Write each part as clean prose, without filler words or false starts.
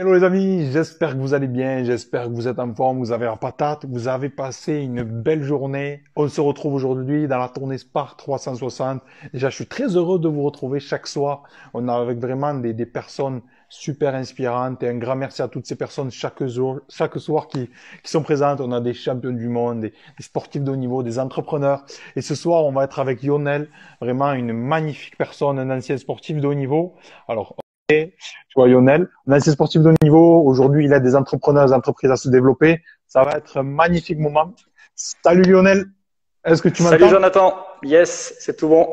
Hello les amis, j'espère que vous allez bien, j'espère que vous êtes en forme, vous avez la patate, vous avez passé une belle journée. On se retrouve aujourd'hui dans la tournée Spark 360. Déjà, je suis très heureux de vous retrouver chaque soir. On a avec vraiment des personnes super inspirantes et un grand merci à toutes ces personnes chaque jour, chaque soir qui sont présentes. On a des champions du monde, des sportifs de haut niveau, des entrepreneurs. Et ce soir, on va être avec Lionel, vraiment une magnifique personne, un ancien sportif de haut niveau. Alors, tu vois, Lionel, un ancien sportif de haut niveau. Aujourd'hui, il aide des entrepreneurs, des entreprises à se développer. Ça va être un magnifique moment. Salut Lionel, est-ce que tu Salut m'entends? Jonathan, yes, c'est tout bon.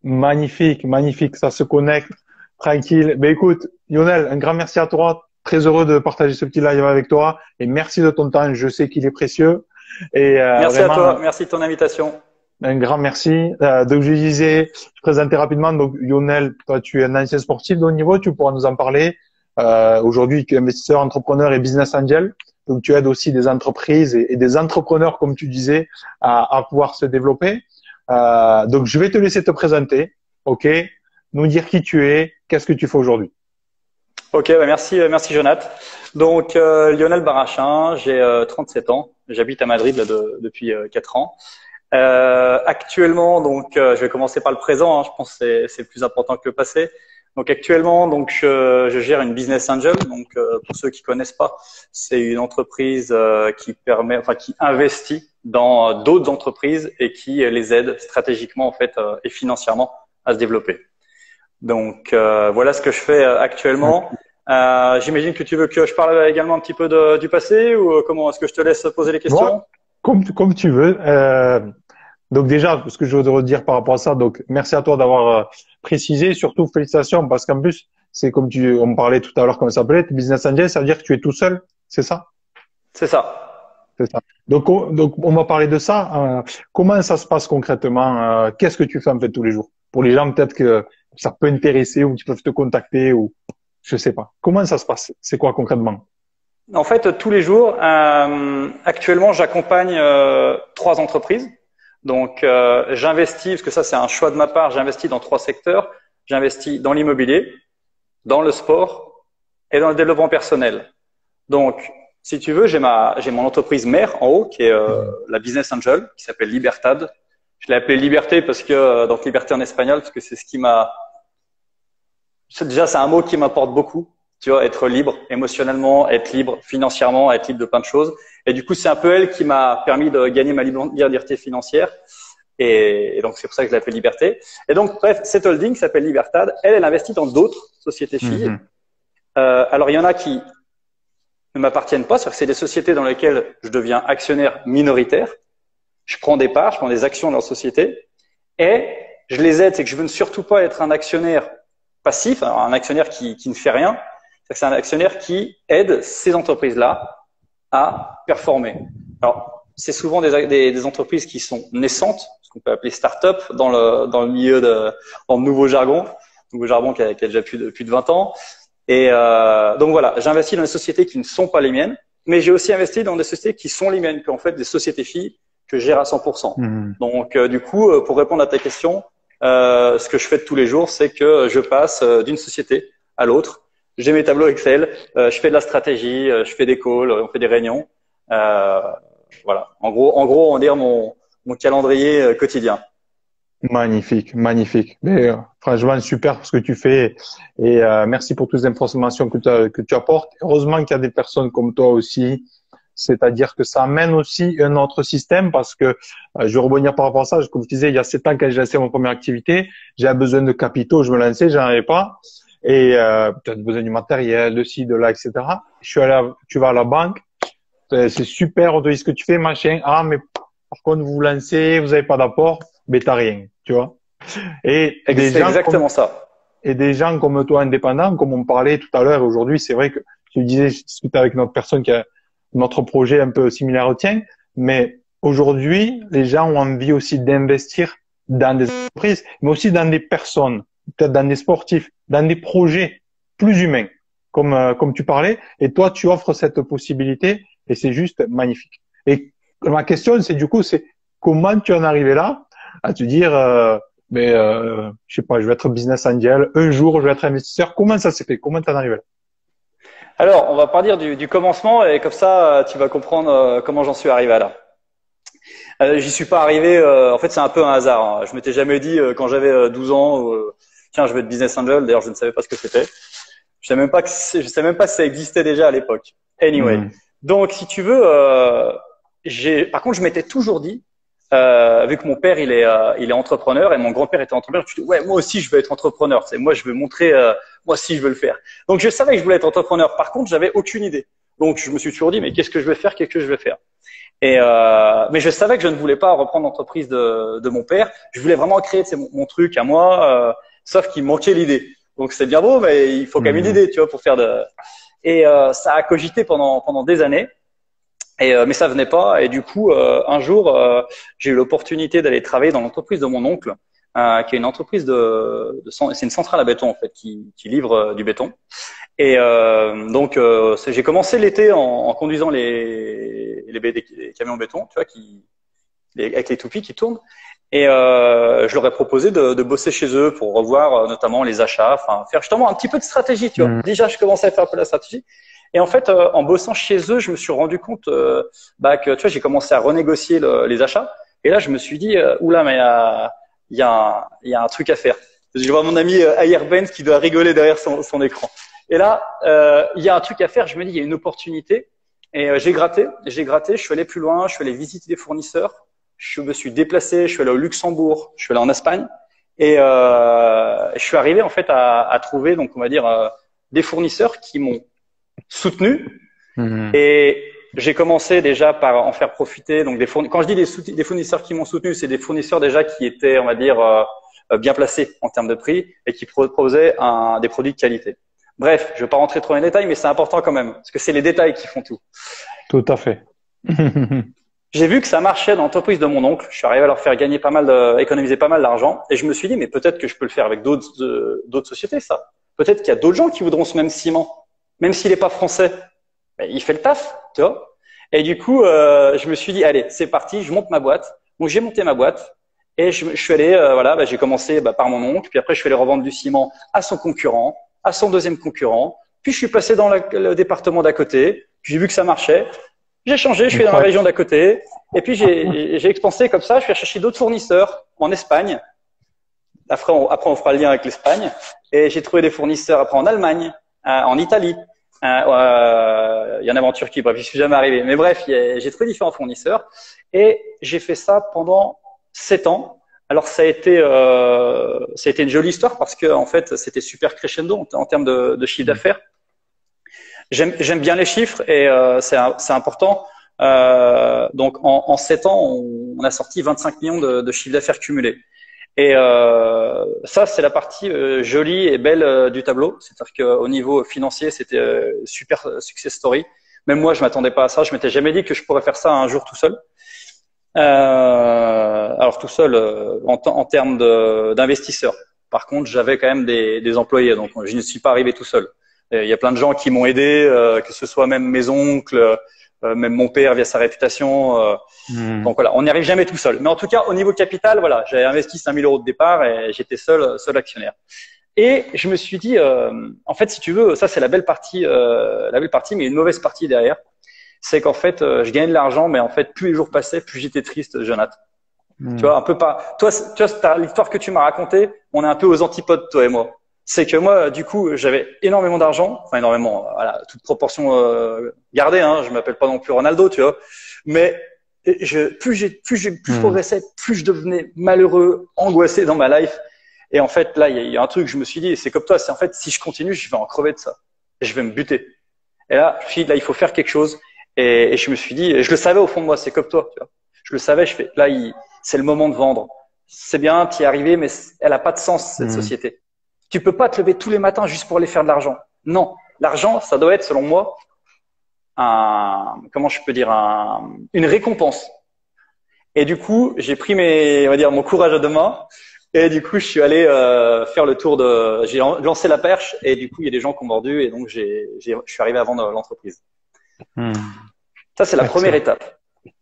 Magnifique, magnifique, ça se connecte. Tranquille. Ben écoute, Lionel, un grand merci à toi. Très heureux de partager ce petit live avec toi. Et merci de ton temps. Je sais qu'il est précieux. Et Merci à vraiment, toi, merci de ton invitation. un grand merci. Donc, je disais, je présentais rapidement. Donc, Lionel, toi, tu es un ancien sportif de haut niveau. Tu pourras nous en parler. Aujourd'hui, tu es investisseur, entrepreneur et business angel. Donc, tu aides aussi des entreprises et des entrepreneurs, comme tu disais, à pouvoir se développer. Donc, je vais te laisser te présenter. OK? Nous dire qui tu es, qu'est-ce que tu fais aujourd'hui. Ok, bah merci, merci Jonathan. Donc Lionel Barachin, j'ai 37 ans, j'habite à Madrid là, depuis 4 ans. Actuellement, donc je vais commencer par le présent, hein, je pense que c'est le plus important que le passé. Donc actuellement, donc je gère une business angel. Donc pour ceux qui connaissent pas, c'est une entreprise qui permet, enfin qui investit dans d'autres entreprises et qui les aide stratégiquement en fait et financièrement à se développer. Donc voilà ce que je fais actuellement. J'imagine que tu veux que je parle également un petit peu du passé ou comment est-ce que je te laisse poser les Moi, questions? comme tu veux. Donc déjà, ce que je voudrais dire par rapport à ça, donc merci à toi d'avoir précisé, surtout félicitations, parce qu'en plus, c'est comme on me parlait tout à l'heure, comment ça s'appelait, business angel, ça veut dire que tu es tout seul, c'est ça? C'est ça. C'est ça. Donc on va parler de ça. Comment ça se passe concrètement? Qu'est-ce que tu fais en fait tous les jours? Pour les gens peut-être que ça peut intéresser ou qu'ils peuvent te contacter ou je sais pas. Comment ça se passe? C'est quoi concrètement? En fait, tous les jours, actuellement, j'accompagne 3 entreprises. Donc, j'investis, parce que ça, c'est un choix de ma part, j'investis dans 3 secteurs. J'investis dans l'immobilier, dans le sport et dans le développement personnel. Donc, si tu veux, j'ai mon entreprise mère en haut, qui est Mhm. la Business Angel, qui s'appelle Libertad. Je l'ai appelée Liberté parce que, donc liberté en espagnol, parce que c'est ce qui m'a, déjà, c'est un mot qui m'apporte beaucoup. Tu vois, être libre émotionnellement, être libre financièrement, être libre de plein de choses. Et du coup, c'est un peu elle qui m'a permis de gagner ma liberté financière. Et donc, c'est pour ça que je l'appelle Liberté. Et donc, bref, cette holding s'appelle Libertad. Elle investit dans d'autres sociétés filles. Mhm. Alors, il y en a qui ne m'appartiennent pas, c'est-à-dire que c'est des sociétés dans lesquelles je deviens actionnaire minoritaire. Je prends des parts, je prends des actions dans la société. Et je les aide, c'est que je veux ne surtout pas être un actionnaire passif, alors un actionnaire qui ne fait rien. C'est un actionnaire qui aide ces entreprises-là à performer. Alors, c'est souvent des entreprises qui sont naissantes, ce qu'on peut appeler start-up dans le milieu dans le nouveau jargon qui a déjà plus de 20 ans. Et donc voilà, j'investis dans des sociétés qui ne sont pas les miennes, mais j'ai aussi investi dans des sociétés qui sont les miennes, en fait des sociétés filles que je gère à 100%. Mhm. Donc du coup, pour répondre à ta question, ce que je fais de tous les jours, c'est que je passe d'une société à l'autre. J'ai mes tableaux Excel, je fais de la stratégie, je fais des calls, on fait des réunions. Euh, voilà. En gros, on va dire mon calendrier quotidien. Magnifique, magnifique. Mais, franchement, super ce que tu fais et merci pour toutes les informations que tu apportes. Heureusement qu'il y a des personnes comme toi aussi, c'est-à-dire que ça amène aussi un autre système parce que je vais rebondir par rapport à ça. Comme je disais, il y a 7 ans quand j'ai lancé mon première activité, j'avais besoin de capitaux, je me lançais, j'en avais pas et peut-être besoin du matériel, de ci, de là, etc. Je suis allé, tu vas à la banque, c'est super, on te dit ce que tu fais, machin. Ah, mais par contre, vous vous lancez, vous n'avez pas d'apport, mais t'as rien, tu vois. Et des C'est gens comme, exactement ça. et des gens comme toi, indépendants, comme on parlait tout à l'heure, aujourd'hui, c'est vrai que tu disais, je discutais avec notre personne qui a notre projet un peu similaire au tien, mais aujourd'hui, les gens ont envie aussi d'investir dans des entreprises, mais aussi dans des personnes, peut-être dans des sportifs, dans des projets plus humains, comme tu parlais. Et toi, tu offres cette possibilité et c'est juste magnifique. Et ma question, c'est du coup, c'est comment tu en es arrivé là à te dire, je sais pas, je vais être business angel, un jour je vais être investisseur. Comment ça s'est fait? Comment t'en es arrivé là? Alors, on va partir du commencement et comme ça, tu vas comprendre comment j'en suis arrivé à là. J'y suis pas arrivé. En fait, c'est un peu un hasard. Hein. Je m'étais jamais dit quand j'avais 12 ans, tiens, je vais être business angel. D'ailleurs, je ne savais pas ce que c'était. Je savais même pas je savais même pas si ça existait déjà à l'époque. Anyway. Donc, si tu veux, par contre, je m'étais toujours dit, vu que mon père il est entrepreneur et mon grand-père était entrepreneur, je me suis dit, ouais, moi aussi je veux être entrepreneur. C'est moi, je veux montrer, moi aussi je veux le faire. Donc, je savais que je voulais être entrepreneur. Par contre, j'avais aucune idée. Donc, je me suis toujours dit, mais qu'est-ce que je vais faire, qu'est-ce que je vais faire. Et mais je savais que je ne voulais pas reprendre l'entreprise de mon père. Je voulais vraiment créer mon truc à moi, sauf qu'il me manquait l'idée. Donc c'est bien beau, mais il faut quand même une idée, tu vois, pour faire de. Et ça a cogité pendant des années. Et mais ça venait pas. Et du coup, un jour, j'ai eu l'opportunité d'aller travailler dans l'entreprise de mon oncle, qui est une entreprise c'est une centrale à béton en fait, qui livre du béton. Et donc j'ai commencé l'été en conduisant les camions béton, tu vois, avec les toupies qui tournent. Et je leur ai proposé de bosser chez eux pour revoir notamment les achats, enfin faire justement un petit peu de stratégie, tu vois. Déjà, je commençais à faire un peu la stratégie. Et en fait, en bossant chez eux, je me suis rendu compte que tu vois, j'ai commencé à renégocier les achats. Et là, je me suis dit, oula, mais il y a un truc à faire. Je vois mon ami Ayer Benz qui doit rigoler derrière son écran. Et là, il y a un truc à faire. Je me dis, il y a une opportunité. Et j'ai gratté. Je suis allé plus loin. Je suis allé visiter des fournisseurs. Je me suis déplacé. Je suis allé au Luxembourg. Je suis allé en Espagne. Et je suis arrivé en fait à trouver, donc on va dire, des fournisseurs qui m'ont soutenu. Et j'ai commencé déjà par en faire profiter. Donc quand je dis des fournisseurs qui m'ont soutenu, c'est des fournisseurs déjà qui étaient, on va dire, bien placés en termes de prix et qui proposaient des produits de qualité. Bref, je ne vais pas rentrer trop dans les détails, mais c'est important quand même, parce que c'est les détails qui font tout. Tout à fait. J'ai vu que ça marchait dans l'entreprise de mon oncle. Je suis arrivé à leur faire gagner économiser pas mal d'argent. Et je me suis dit, mais peut-être que je peux le faire avec d'autres sociétés, ça. Peut-être qu'il y a d'autres gens qui voudront ce même ciment, même s'il n'est pas français. Ben, il fait le taf, tu vois. Et du coup, je me suis dit, allez, c'est parti, je monte ma boîte. Donc, j'ai monté ma boîte. Et je suis allé, j'ai commencé par mon oncle. Puis après, je suis allé revendre du ciment à son concurrent, à son deuxième concurrent. Puis je suis passé dans le département d'à côté. J'ai vu que ça marchait. J'ai changé, je suis dans la région d'à côté. Et puis j'ai expansé comme ça. Je suis allé chercher d'autres fournisseurs en Espagne. Après, on fera le lien avec l'Espagne. Et j'ai trouvé des fournisseurs après en Allemagne, en Italie. Il y en a en Turquie. Bref, je suis jamais arrivé. Mais bref, j'ai trouvé différents fournisseurs. Et j'ai fait ça pendant 7 ans. Alors ça a été une jolie histoire parce que en fait c'était super crescendo en termes de chiffre d'affaires. J'aime bien les chiffres et c'est important. Donc en 7 ans, on a sorti 25 millions de chiffre d'affaires cumulé. Et ça c'est la partie jolie et belle du tableau. C'est-à-dire qu'au niveau financier, c'était super success story. Même moi, je m'attendais pas à ça. Je m'étais jamais dit que je pourrais faire ça un jour tout seul. Alors tout seul en termes d'investisseurs. Par contre, j'avais quand même des employés, donc je ne suis pas arrivé tout seul. Il y a plein de gens qui m'ont aidé, que ce soit même mes oncles, même mon père via sa réputation. Donc voilà, on n'y arrive jamais tout seul. Mais en tout cas, au niveau capital, voilà, j'avais investi 5 000 € de départ et j'étais seul actionnaire. Et je me suis dit, en fait, si tu veux, ça c'est la belle partie, mais une mauvaise partie derrière. C'est qu'en fait, je gagnais de l'argent, mais en fait, plus les jours passaient, plus j'étais triste, Jonathan. Tu vois, un peu pas. Toi, l'histoire que tu m'as racontée, on est un peu aux antipodes, toi et moi. C'est que moi, du coup, j'avais énormément d'argent, enfin énormément, voilà, toute proportion gardée. Hein, je m'appelle pas non plus Ronaldo, tu vois. Mais plus je progressais, plus je devenais malheureux, angoissé dans ma life. Et en fait, là, il y a un truc, je me suis dit, c'est comme toi, c'est en fait, si je continue, je vais en crever de ça, et je vais me buter. Et là, je me suis dit, là, il faut faire quelque chose. Et je me suis dit, et je le savais au fond de moi, c'est comme toi, tu vois. Je le savais, c'est le moment de vendre. C'est bien, t'y es arrivé, mais elle a pas de sens, cette société. Tu peux pas te lever tous les matins juste pour aller faire de l'argent. Non. L'argent, ça doit être, selon moi, comment je peux dire, une récompense. Et du coup, j'ai pris mon courage à deux mains. Et du coup, je suis allé faire le tour j'ai lancé la perche. Et du coup, il y a des gens qui ont mordu. Et donc, je suis arrivé à vendre l'entreprise. Ça, c'est la première étape.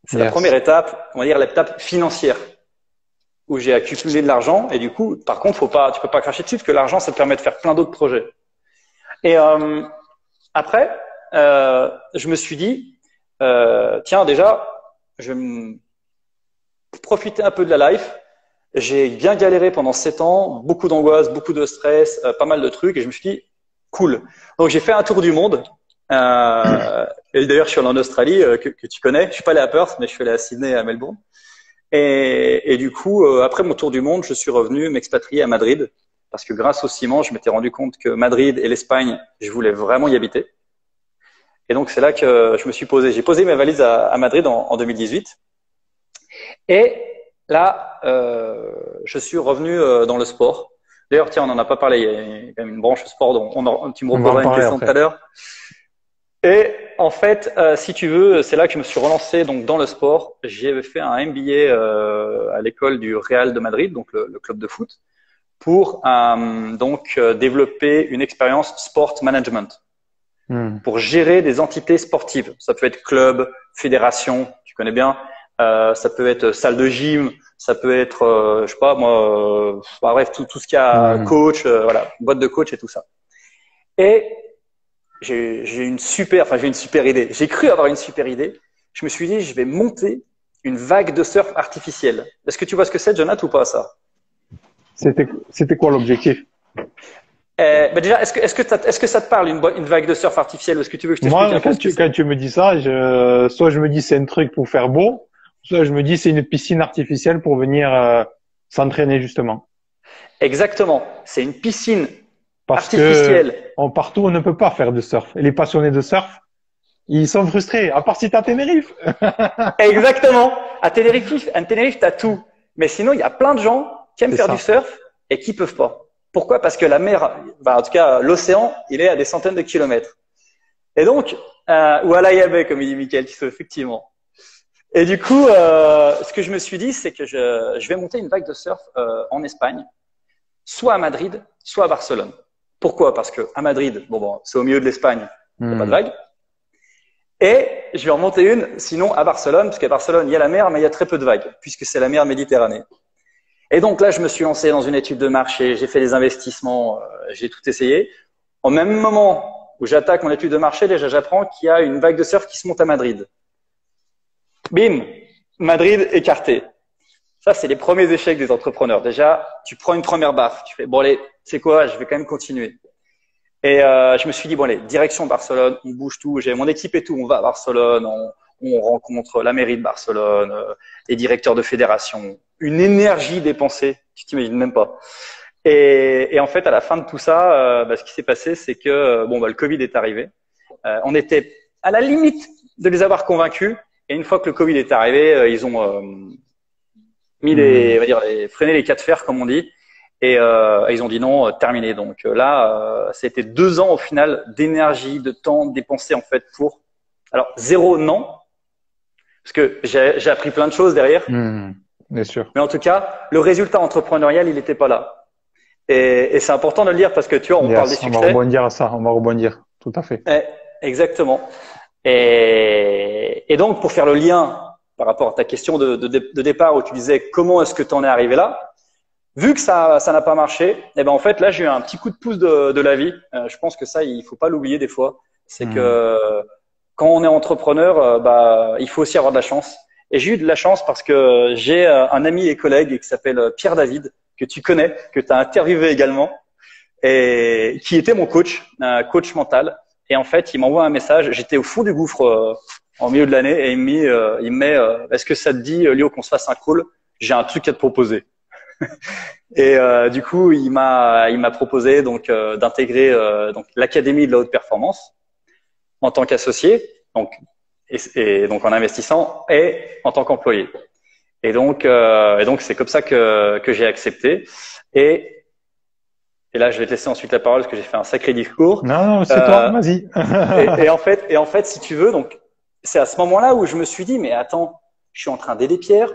C'est la première étape, on va dire l'étape financière, où j'ai accumulé de l'argent. Et du coup, par contre, tu peux pas cracher dessus parce que l'argent, ça te permet de faire plein d'autres projets. Et après, je me suis dit, tiens, déjà, je vais profiter un peu de la life. J'ai bien galéré pendant 7 ans, beaucoup d'angoisse, beaucoup de stress, pas mal de trucs, et je me suis dit, cool. Donc j'ai fait un tour du monde. Et d'ailleurs, je suis allé en Australie, que tu connais. Je suis pas allé à Perth, mais je suis allé à Sydney et à Melbourne. Et du coup, après mon tour du monde, je suis revenu m'expatrier à Madrid, parce que grâce au ciment, je m'étais rendu compte que Madrid et l'Espagne, je voulais vraiment y habiter. Et donc c'est là que je me suis posé. J'ai posé mes valises à Madrid en 2018. Et là, je suis revenu dans le sport. D'ailleurs, tiens, on n'en a pas parlé. Il y a quand même une branche sport dont tu me reposeras une question tout à l'heure. Et en fait, si tu veux, c'est là que je me suis relancé donc dans le sport. J'ai fait un MBA à l'école du Real de Madrid, donc le club de foot, pour développer une expérience sport management, pour gérer des entités sportives. Ça peut être club, fédération, tu connais bien. Ça peut être salle de gym, ça peut être, je sais pas moi, bref, tout ce qu'il y a, coach, voilà, boîte de coach et tout ça. Et j'ai une super idée. J'ai cru avoir une super idée. Je me suis dit, je vais monter une vague de surf artificielle. Est-ce que tu vois ce que c'est, Jonathan, ou pas ça? C'était quoi l'objectif? Déjà, est-ce que ça te parle une vague de surf artificielle? Est-ce que tu veux que je t'explique Moi, un peu quand tu me dis ça, soit je me dis c'est un truc pour faire beau, soit je me dis c'est une piscine artificielle pour venir s'entraîner justement. Exactement. C'est une piscine Parce artificielle. que partout on ne peut pas faire de surf. Et les passionnés de surf, ils sont frustrés. À part si t'as Tenerife. Exactement. À Tenerife, t'as tout. Mais sinon, il y a plein de gens qui aiment faire du surf et qui peuvent pas. Pourquoi? Parce que la mer, en tout cas, l'océan, il est à des centaines de kilomètres. Et donc, ou à l'Ayabé, comme il dit Mickaël Tissot, effectivement. Et du coup, ce que je me suis dit, c'est que je vais monter une vague de surf en Espagne, soit à Madrid, soit à Barcelone. Pourquoi? Parce que à Madrid, bon, c'est au milieu de l'Espagne, il n'y a pas de vague. Et je vais en monter une, sinon à Barcelone, parce qu'à Barcelone, il y a la mer, mais il y a très peu de vagues, puisque c'est la mer Méditerranée. Et donc là, je me suis lancé dans une étude de marché, j'ai fait des investissements, j'ai tout essayé. Au même moment où j'attaque mon étude de marché, déjà j'apprends qu'il y a une vague de surf qui se monte à Madrid. Bim, Madrid écarté. Ça, c'est les premiers échecs des entrepreneurs. Déjà, tu prends une première baffe, tu fais bon allez, c'est quoi, je vais quand même continuer. Et je me suis dit bon allez, direction Barcelone, on bouge tout. J'ai mon équipe et tout, on va à Barcelone, on rencontre la mairie de Barcelone, les directeurs de fédération. Une énergie dépensée, tu t'imagines même pas. Et en fait, à la fin de tout ça, ce qui s'est passé, c'est que le Covid est arrivé. On était à la limite de les avoir convaincus. Et une fois que le Covid est arrivé, ils ont mis freiné les cas de fer, comme on dit. Et ils ont dit non, terminé. Donc là, c'était 2 ans au final d'énergie, de temps dépensé en fait pour. Alors 0 non, parce que j'ai appris plein de choses derrière. Bien sûr. Mais en tout cas, le résultat entrepreneurial, il n'était pas là. Et c'est important de le dire parce que tu vois, on parle des succès. On va rebondir à ça, on va rebondir. Tout à fait. Exactement. Et donc, pour faire le lien par rapport à ta question de départ où tu disais comment est-ce que tu en es arrivé là, vu que ça n'a pas marché, en fait, là, j'ai eu un petit coup de pouce de la vie. Je pense que ça, il faut pas l'oublier des fois. C'est que quand on est entrepreneur, il faut aussi avoir de la chance. Et j'ai eu de la chance parce que j'ai un ami et collègue qui s'appelle Pierre David, que tu connais, que tu as interviewé également, et qui était mon coach, coach mental. Et en fait, il m'envoie un message. J'étais au fond du gouffre en milieu de l'année et il me met est-ce que ça te dit, Léo, qu'on se fasse un call? J'ai un truc à te proposer. Et du coup, il m'a proposé d'intégrer l'académie de la haute performance en tant qu'associé, donc en investissant et en tant qu'employé. Et donc c'est comme ça que j'ai accepté. Et là, je vais te laisser ensuite la parole parce que j'ai fait un sacré discours. Non, c'est toi, vas-y. et en fait, si tu veux, donc c'est à ce moment-là où je me suis dit, mais attends, je suis en train d'aider Pierre.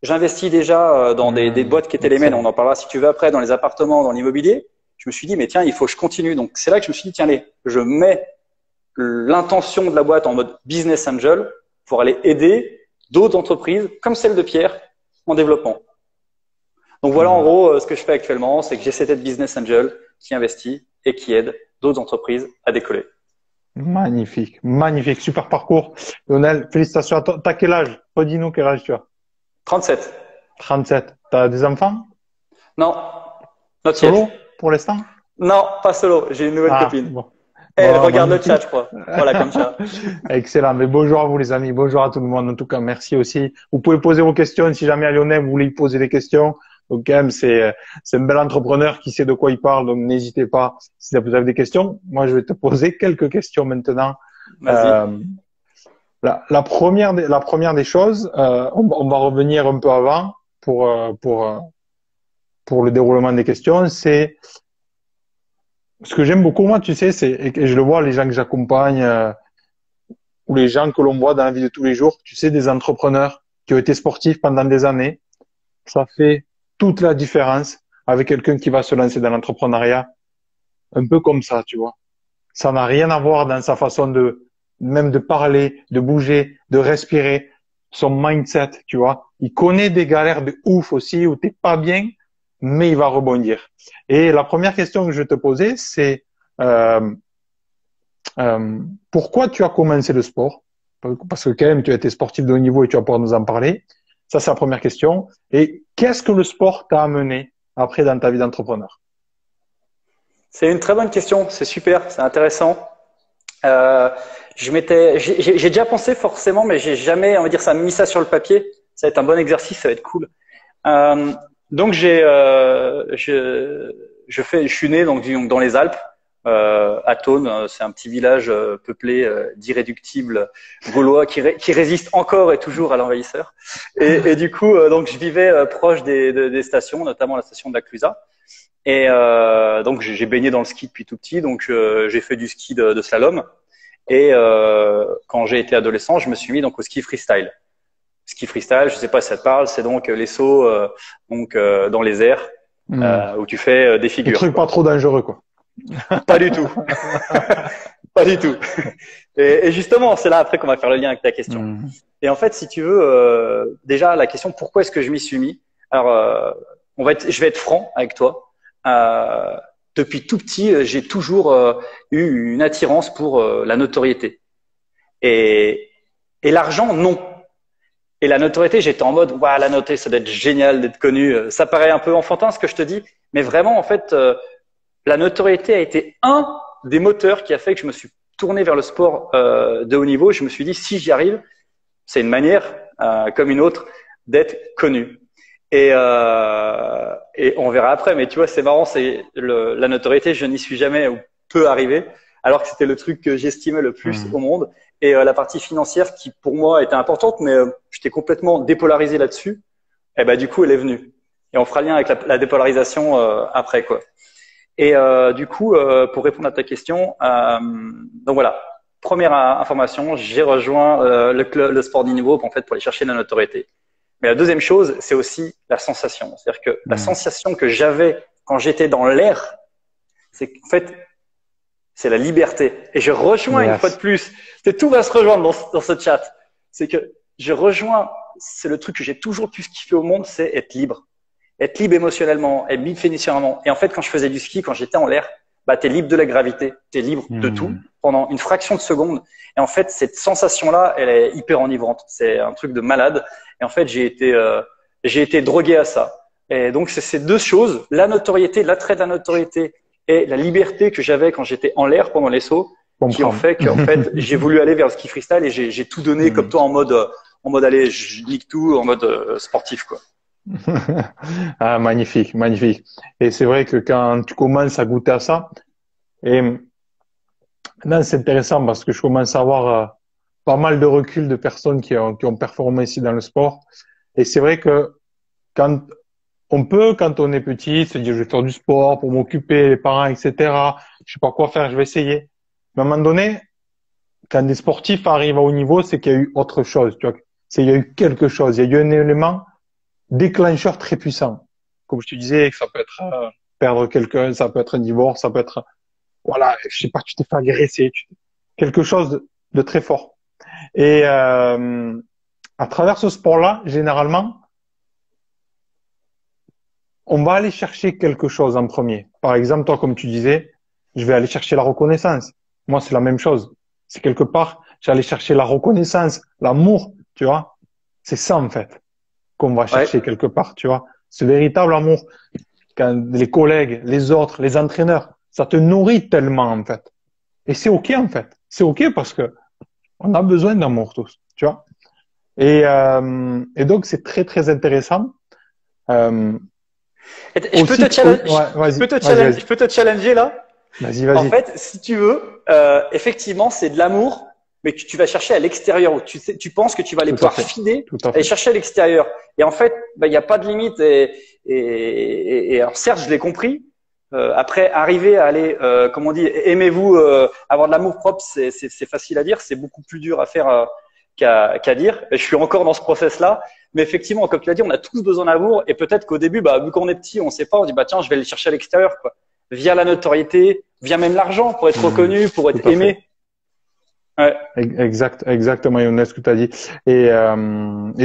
J'investis déjà dans des boîtes qui étaient les miennes. On en parlera si tu veux après, dans les appartements, dans l'immobilier. Je me suis dit, mais tiens, il faut que je continue. Donc c'est là que je me suis dit, tiens, allez, je mets l'intention de la boîte en mode business angel pour aller aider d'autres entreprises comme celle de Pierre en développement. Donc voilà en gros ce que je fais actuellement, c'est que j'ai cette aide business angel qui investit et qui aide d'autres entreprises à décoller. Magnifique, magnifique, super parcours. Lionel, félicitations à toi. T'as quel âge? Redis-nous quel âge tu as. 37. 37. T'as des enfants? Non, not yet. Solo pour l'instant? Non, pas solo. J'ai une nouvelle Ah, copine. bon. Elle Bon, regarde le chat, magnifique. je crois. Voilà, comme ça. Excellent. Mais bonjour à vous, les amis. Bonjour à tout le monde. En tout cas, merci aussi. Vous pouvez poser vos questions. Si jamais à Lionel, vous voulez lui poser des questions. Donc, quand même, c'est un bel entrepreneur qui sait de quoi il parle. Donc, n'hésitez pas. Si vous avez des questions, moi, je vais te poser quelques questions maintenant. Vas-y. La première des choses, on va revenir un peu avant pour le déroulement des questions. C'est ce que j'aime beaucoup, moi, tu sais, et je le vois, les gens que j'accompagne, ou les gens que l'on voit dans la vie de tous les jours, tu sais, des entrepreneurs qui ont été sportifs pendant des années. Ça fait toute la différence avec quelqu'un qui va se lancer dans l'entrepreneuriat, un peu comme ça, tu vois. Ça n'a rien à voir dans sa façon même de parler, de bouger, de respirer, son mindset, tu vois. Il connaît des galères de ouf aussi où t'es pas bien, mais il va rebondir. Et la première question que je vais te poser, c'est euh, pourquoi tu as commencé le sport? Parce que quand même, tu as été sportif de haut niveau et tu vas pouvoir nous en parler. Ça, c'est la première question. Et qu'est-ce que le sport t'a amené après dans ta vie d'entrepreneur? C'est une très bonne question. C'est super. C'est intéressant. Euh, j'ai déjà pensé forcément, mais j'ai jamais, on va dire, ça mis ça sur le papier. Ça va être un bon exercice. Ça va être cool. Euh, donc je suis né donc dans les Alpes, à Thônes. C'est un petit village peuplé d'irréductibles Gaulois qui résistent encore et toujours à l'envahisseur. Et du coup, donc je vivais proche des stations, notamment la station de la Clusaz. Et donc j'ai baigné dans le ski depuis tout petit. Donc j'ai fait du ski de slalom. Et quand j'ai été adolescent, je me suis mis donc au ski freestyle. Ski freestyle, je sais pas si ça te parle, c'est donc les sauts dans les airs où tu fais des Des figures, trucs quoi. pas trop dangereux, quoi. Pas du tout, pas du tout. Et justement, c'est là après qu'on va faire le lien avec ta question. Mm. Et en fait, si tu veux, déjà la question pourquoi est-ce que je m'y suis mis. Alors, je vais être franc avec toi. Euh, Depuis tout petit, j'ai toujours eu une attirance pour la notoriété et, et l'argent, non. Et la notoriété, j'étais en mode, waouh, la notoriété, ça doit être génial d'être connu. Ça paraît un peu enfantin ce que je te dis, mais vraiment, en fait, la notoriété a été un des moteurs qui a fait que je me suis tourné vers le sport de haut niveau. Je me suis dit, si j'y arrive, c'est une manière, comme une autre, d'être connu. Et on verra après, mais tu vois, c'est marrant, la notoriété, je n'y suis jamais ou peu arrivé, alors que c'était le truc que j'estimais le plus Mm. au monde. Et la partie financière qui pour moi était importante, mais j'étais complètement dépolarisé là-dessus. Et ben du coup, elle est venue. Et on fera lien avec la dépolarisation après quoi. Et du coup, pour répondre à ta question, donc voilà. Première information, j'ai rejoint le sport de niveau en fait pour aller chercher la notoriété. Mais la deuxième chose, c'est aussi la sensation. C'est-à-dire que la Mm. sensation que j'avais quand j'étais dans l'air, c'est qu'en fait, c'est la liberté. Et je rejoins une fois de Yes. plus, tout va se rejoindre dans ce chat. C'est que je rejoins, c'est le truc que j'ai toujours plus kiffé au monde, c'est être libre. Être libre émotionnellement, être libre financièrement. Et en fait, quand je faisais du ski, quand j'étais en l'air, bah, t'es libre de la gravité, t'es libre de tout Mm. pendant une fraction de seconde. Et en fait, cette sensation-là, elle est hyper enivrante. C'est un truc de malade. Et en fait, j'ai été drogué à ça. Et donc, c'est ces deux choses, la notoriété, l'attrait de la notoriété et la liberté que j'avais quand j'étais en l'air pendant les sauts, qui ont Comprends. fait qu'en fait, j'ai voulu aller vers le ski freestyle et j'ai tout donné comme Mm. toi en mode allez, je nique tout, en mode sportif, quoi. Ah, magnifique, magnifique. Et c'est vrai que quand tu commences à goûter à ça, et là, c'est intéressant parce que je commence à avoir pas mal de recul de personnes qui ont performé ici dans le sport. Et c'est vrai que quand on peut, quand on est petit, se dire je vais faire du sport pour m'occuper, les parents, etc. Je sais pas quoi faire, je vais essayer. Mais à un moment donné, quand des sportifs arrivent à haut niveau, c'est qu'il y a eu autre chose. Tu vois, il y a eu quelque chose, il y a eu un élément déclencheur très puissant. Comme je te disais, ça peut être perdre quelqu'un, ça peut être un divorce, ça peut être, voilà, je sais pas, tu t'es fait agresser, quelque chose de très fort. Et à travers ce sport-là, généralement, on va aller chercher quelque chose en premier. Par exemple, toi, comme tu disais, je vais aller chercher la reconnaissance. Moi, c'est la même chose. C'est quelque part, j'allais chercher la reconnaissance, l'amour, tu vois. C'est ça, en fait, qu'on va chercher quelque part, tu vois. Ce véritable amour. Quand les collègues, les autres, les entraîneurs, ça te nourrit tellement, en fait. Et c'est OK, en fait. C'est OK parce que on a besoin d'amour tous, tu vois. Et donc, c'est très, très intéressant. Je peux te challenger, je peux te challenger là. Vas-y, vas-y. En fait, si tu veux, effectivement, c'est de l'amour, mais que tu vas chercher à l'extérieur, où tu penses que tu vas aller pouvoir filer, aller chercher à l'extérieur. Et en fait, il n'y a pas de limite. Et alors certes, je l'ai compris. Après, arriver à aller, comme on dit, aimez-vous, avoir de l'amour propre, c'est facile à dire, c'est beaucoup plus dur à faire qu'à dire. Et je suis encore dans ce process-là. Mais effectivement, comme tu l'as dit, on a tous besoin d'amour. Et peut-être qu'au début, vu qu'on est petit, on ne sait pas, on dit tiens, je vais aller le chercher à l'extérieur, quoi. Via la notoriété, via même l'argent, pour être reconnu, pour être aimé. Ouais. Exactement, Younes, ce que tu as dit. Et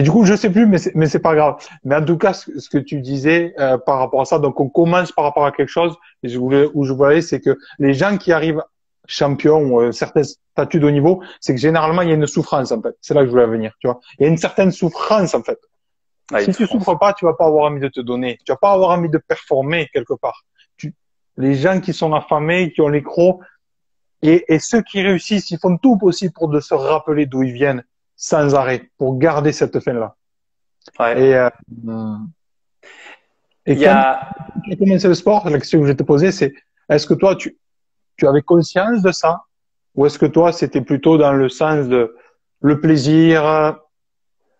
du coup, je sais plus, mais c'est pas grave. Mais en tout cas, ce que tu disais par rapport à ça, donc on commence par rapport à quelque chose. Et où je voulais aller, c'est que les gens qui arrivent champions ou certains statuts de haut niveau, c'est que généralement il y a une souffrance en fait. C'est là que je voulais venir, tu vois. Il y a une certaine souffrance en fait. Si tu souffres pas, tu vas pas avoir envie de te donner. Tu vas pas avoir envie de performer quelque part. Les gens qui sont affamés, qui ont les crocs, et ceux qui réussissent, ils font tout possible pour de se rappeler d'où ils viennent sans arrêt, pour garder cette fin-là. Ouais. Et quand tu as commencé le sport, la question que je vais te poser, c'est est-ce que toi, tu avais conscience de ça? Ou est-ce que toi, c'était plutôt dans le sens de le plaisir?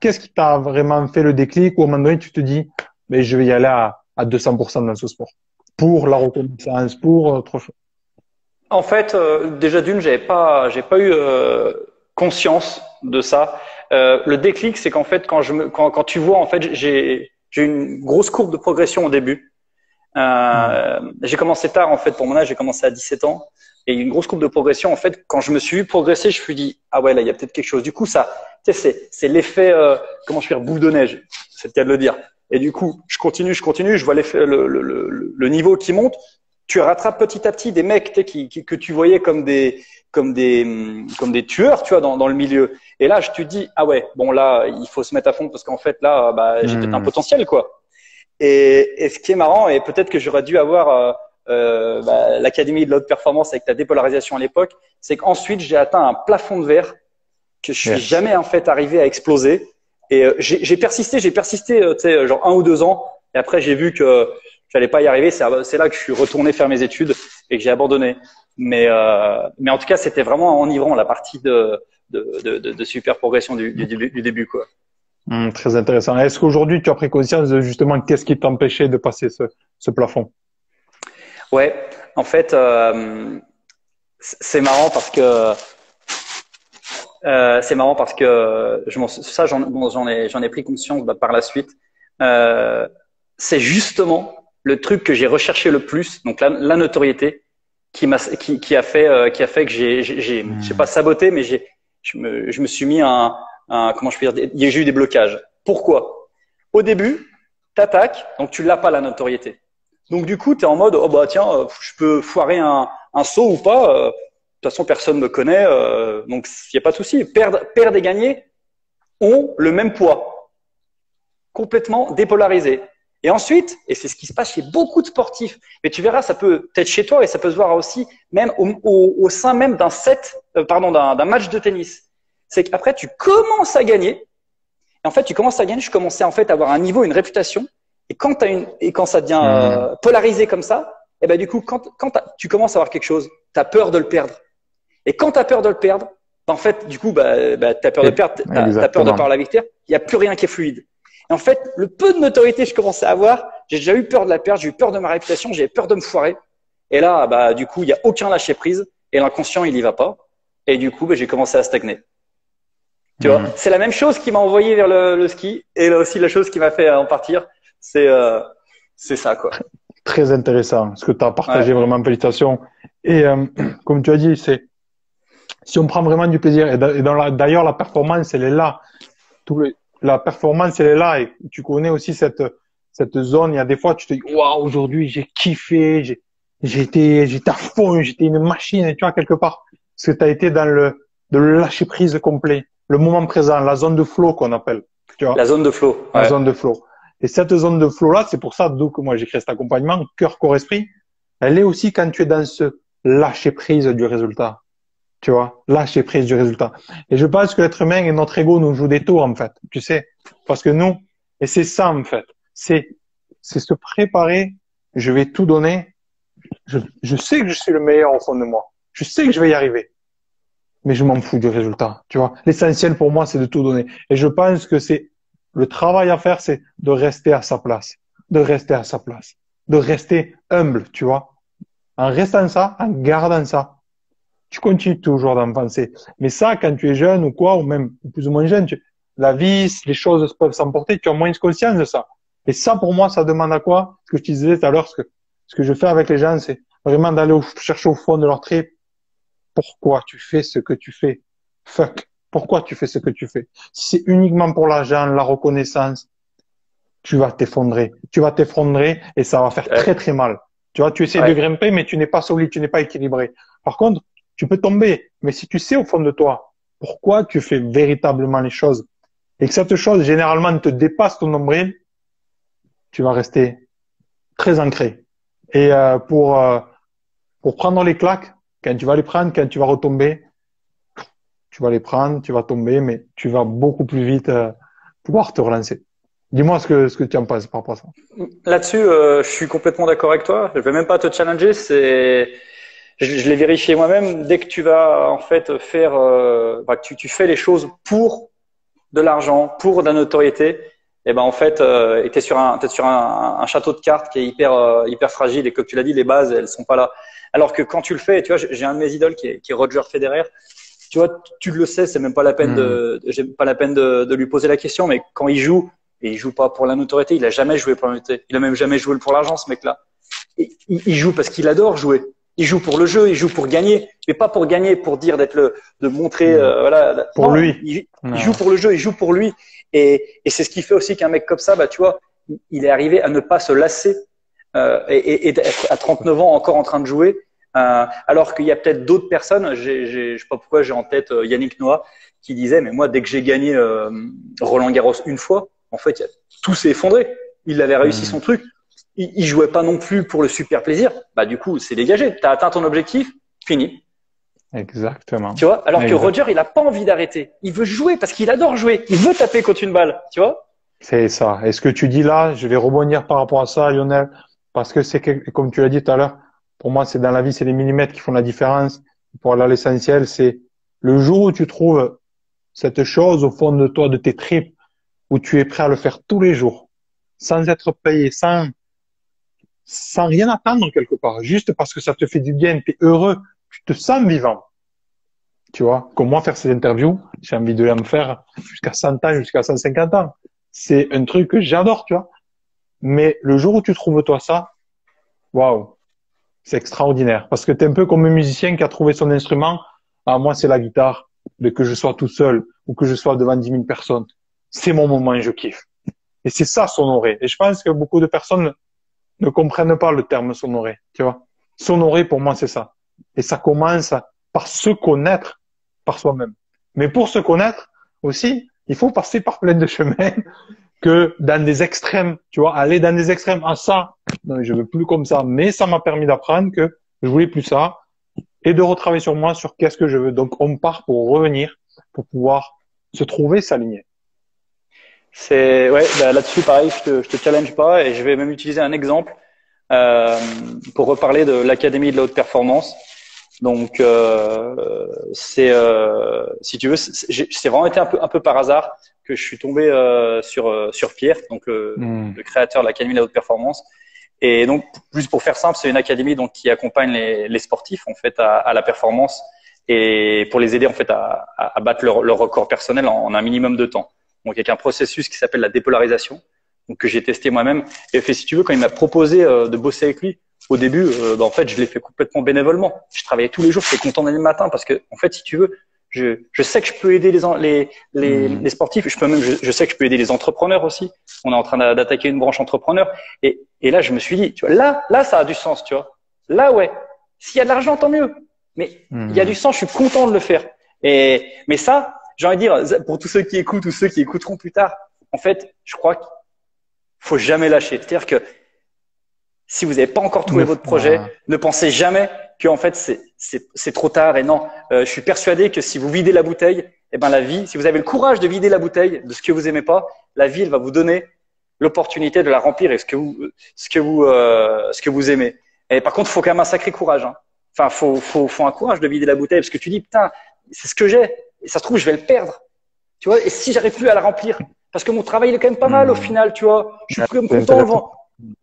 Qu'est-ce qui t'a vraiment fait le déclic? Ou à un moment donné, tu te dis, mais je vais y aller à 200% dans ce sport. Pour la reconnaissance, pour autre chose. En fait, déjà d'une, j'ai pas eu conscience de ça. Le déclic, c'est qu'en fait, quand tu vois, en fait, j'ai une grosse courbe de progression au début. J'ai commencé tard, en fait, pour mon âge, j'ai commencé à 17 ans. Et une grosse courbe de progression, en fait, quand je me suis vu progresser, je me suis dit, ah ouais, là, il y a peut-être quelque chose. Du coup, ça, tu sais, c'est l'effet, comment je vais dire, boule de neige. C'est le cas de le dire. Et du coup, je continue, je vois l'effet, le niveau qui monte. Tu rattrapes petit à petit des mecs que tu voyais comme des tueurs, tu vois, dans le milieu. Et là, je te dis, ah ouais, bon là, il faut se mettre à fond parce qu'en fait là, j'ai peut-être un potentiel, quoi. Et ce qui est marrant, et peut-être que j'aurais dû avoir l'académie de l'haute performance avec la dépolarisation à l'époque, c'est qu'ensuite j'ai atteint un plafond de verre que je suis jamais en fait arrivé à exploser. Et j'ai persisté, tu sais, genre 1 ou 2 ans. Et après, j'ai vu que j'allais pas y arriver. C'est là que je suis retourné faire mes études et que j'ai abandonné. Mais en tout cas, c'était vraiment enivrant la partie de super progression du début, quoi. Très intéressant. Est-ce qu'aujourd'hui, tu as pris conscience de justement qu'est-ce qui t'empêchait de passer ce plafond? Ouais, en fait, c'est marrant parce que j'en ai pris conscience par la suite. C'est justement le truc que j'ai recherché le plus, donc la notoriété, qui a fait que je sais pas saboté, mais je me suis mis comment je peux dire, j'ai eu des blocages. Pourquoi? Au début, t'attaques, donc tu l'as pas la notoriété. Donc du coup, tu es en mode, oh bah tiens, je peux foirer un saut ou pas. De toute façon, personne me connaît, donc il y a pas de souci. Perdre et gagner ont le même poids, complètement dépolarisé. Et ensuite, et c'est ce qui se passe chez beaucoup de sportifs, mais tu verras, ça peut être chez toi et ça peut se voir aussi, même au sein même d'un match de tennis. C'est qu'après, tu commences à gagner. Et en fait, je commençais en fait à avoir un niveau, une réputation. Et quand ça devient polarisé comme ça, et ben du coup, quand tu commences à avoir quelque chose, tu as peur de le perdre. Et quand tu as peur de le perdre, en fait, du coup, tu as peur de perdre, tu as peur de perdre la victoire. Il n'y a plus rien qui est fluide. Et en fait, le peu de notoriété que je commençais à avoir, j'ai déjà eu peur de la perdre, j'ai eu peur de ma réputation, j'ai peur de me foirer. Et là, du coup, il n'y a aucun lâcher prise et l'inconscient, il y va pas. Et du coup, j'ai commencé à stagner. Tu vois, c'est la même chose qui m'a envoyé vers le ski et là aussi la chose qui m'a fait en partir. C'est ça, quoi. Très intéressant. Ce que tu as partagé, vraiment, félicitations. Et comme tu as dit, si on prend vraiment du plaisir, et d'ailleurs, la performance, elle est là. La performance, elle est là. Et tu connais aussi cette zone. Il y a des fois, tu te dis, waouh, aujourd'hui, j'ai kiffé, j'étais à fond, j'étais une machine, tu vois, quelque part. Parce que tu as été dans de lâcher prise complet, le moment présent, la zone de flow qu'on appelle, tu vois. La zone de flow. La zone de flow. Et cette zone de flow-là, c'est pour ça, que moi j'ai créé cet accompagnement, cœur, corps, esprit. Elle est aussi quand tu es dans ce lâcher prise du résultat. Tu vois, lâcher prise du résultat. Et je pense que l'être humain et notre ego nous jouent des tours, en fait. Tu sais, parce que nous, et c'est ça, en fait. C'est se préparer. Je vais tout donner. Je sais que je suis le meilleur au fond de moi. Je sais que je vais y arriver. Mais je m'en fous du résultat. Tu vois, l'essentiel pour moi, c'est de tout donner. Et je pense que c'est le travail à faire, c'est de rester à sa place, de rester à sa place, de rester humble, tu vois. En restant ça, en gardant ça, tu continues toujours d'en penser. Mais ça, quand tu es jeune ou quoi, ou même plus ou moins jeune, la vie, les choses peuvent s'emporter, tu as moins conscience de ça. Et ça, pour moi, ça demande à quoi? Ce que je te disais tout à l'heure, ce que je fais avec les gens, c'est vraiment d'aller chercher au fond de leur trip. Pourquoi tu fais ce que tu fais? Fuck. Pourquoi tu fais ce que tu fais? Si c'est uniquement pour l'argent, la reconnaissance, tu vas t'effondrer. Tu vas t'effondrer et ça va faire très très mal. Tu vois, tu essaies de grimper, mais tu n'es pas solide, tu n'es pas équilibré. Par contre, tu peux tomber. Mais si tu sais au fond de toi pourquoi tu fais véritablement les choses et que cette chose généralement te dépasse ton nombril, tu vas rester très ancré. Et pour prendre les claques, quand tu vas les prendre, quand tu vas retomber, tu vas les prendre, tu vas tomber, mais tu vas beaucoup plus vite pouvoir te relancer. Dis-moi ce que tu en penses par rapport à ça. Là-dessus, je suis complètement d'accord avec toi. Je vais même pas te challenger. Je l'ai vérifié moi-même. Dès que tu vas en fait faire, tu fais les choses pour de l'argent, pour de la notoriété, et ben en fait, t'es sur un château de cartes qui est hyper fragile et comme tu l'as dit, les bases elles sont pas là. Alors que quand tu le fais, tu vois, j'ai un de mes idoles qui est Roger Federer. Tu vois, tu le sais, c'est même pas la peine j'ai pas la peine de lui poser la question, mais quand il joue, et il joue pas pour la notoriété, il a jamais joué pour la notoriété, il a même jamais joué pour l'argent, ce mec-là. Il joue parce qu'il adore jouer. Il joue pour le jeu, il joue pour gagner, mais pas pour gagner, pour dire de montrer, voilà. Pour lui. Il joue pour le jeu, il joue pour lui, et c'est ce qui fait aussi qu'un mec comme ça, tu vois, il est arrivé à ne pas se lasser et d'être à 39 ans encore en train de jouer. Alors qu'il y a peut-être d'autres personnes, je sais pas pourquoi j'ai en tête Yannick Noah qui disait mais moi dès que j'ai gagné Roland Garros une fois, en fait tout s'est effondré. Il avait réussi son truc. Il jouait pas non plus pour le super plaisir. Bah du coup c'est dégagé. T'as atteint ton objectif, fini. Exactement. Tu vois. Alors que Roger il a pas envie d'arrêter. Il veut jouer parce qu'il adore jouer. Il veut taper contre une balle. Tu vois. C'est ça. Et ce que tu dis là, je vais rebondir par rapport à ça, Lionel, parce que comme tu l'as dit tout à l'heure. Pour moi, c'est dans la vie, c'est les millimètres qui font la différence. Pour aller à l'essentiel, c'est le jour où tu trouves cette chose au fond de toi, de tes tripes, où tu es prêt à le faire tous les jours, sans être payé, sans rien attendre quelque part, juste parce que ça te fait du bien, tu es heureux, tu te sens vivant. Tu vois, comme moi, faire ces interviews, j'ai envie de les faire jusqu'à 100 ans, jusqu'à 150 ans. C'est un truc que j'adore, tu vois. Mais le jour où tu trouves toi ça, waouh. C'est extraordinaire parce que tu es un peu comme un musicien qui a trouvé son instrument. Ah, moi, c'est la guitare. Mais que je sois tout seul ou que je sois devant 10 000 personnes, c'est mon moment et je kiffe. Et c'est ça, s'honorer. Et je pense que beaucoup de personnes ne comprennent pas le terme s'honorer. Tu vois, s'honorer pour moi, c'est ça. Et ça commence par se connaître par soi-même. Mais pour se connaître aussi, il faut passer par plein de chemins que dans des extrêmes, tu vois, aller dans des extrêmes. Ah ça, non, je veux plus comme ça. Mais ça m'a permis d'apprendre que je voulais plus ça et de retravailler sur moi, sur qu'est-ce que je veux. Donc, on part pour revenir, pour pouvoir se trouver, s'aligner. Là-dessus, pareil, je te challenge pas et je vais même utiliser un exemple pour reparler de l'Académie de la haute performance. Donc, si tu veux, c'est vraiment été un peu par hasard que je suis tombé sur Pierre, donc le créateur de l'Académie de la haute performance. Et donc, juste pour faire simple, c'est une académie donc qui accompagne les sportifs en fait à la performance et pour les aider en fait à battre leur record personnel en un minimum de temps. Donc, avec un processus qui s'appelle la dépolarisation, donc que j'ai testé moi-même. Et fait, si tu veux, quand il m'a proposé de bosser avec lui, au début, en fait, je l'ai fait complètement bénévolement. Je travaillais tous les jours, j'étais content d'aller le matin parce que, en fait, si tu veux, je sais que je peux aider les sportifs. Je sais que je peux aider les entrepreneurs aussi. On est en train d'attaquer une branche entrepreneur. Et là, je me suis dit, tu vois, là, ça a du sens, tu vois. Là, ouais. S'il y a de l'argent, tant mieux. Mais il y a du sens, je suis content de le faire. Mais ça, j'ai envie de dire, pour tous ceux qui écoutent ou ceux qui écouteront plus tard, en fait, je crois qu'il faut jamais lâcher. C'est-à-dire que si vous n'avez pas encore trouvé votre projet, ne pensez jamais que en fait c'est trop tard. Et non, je suis persuadé que si vous videz la bouteille, eh ben la vie, si vous avez le courage de vider la bouteille de ce que vous aimez pas, la vie elle va vous donner l'opportunité de la remplir et ce que vous aimez. Et par contre, il faut quand même un sacré courage. Hein. Enfin, faut un courage de vider la bouteille parce que tu dis putain, c'est ce que j'ai et ça se trouve je vais le perdre. Tu vois, et si j'arrive plus à la remplir, parce que mon travail il est quand même pas mal au final, tu vois, je suis quand même content devant.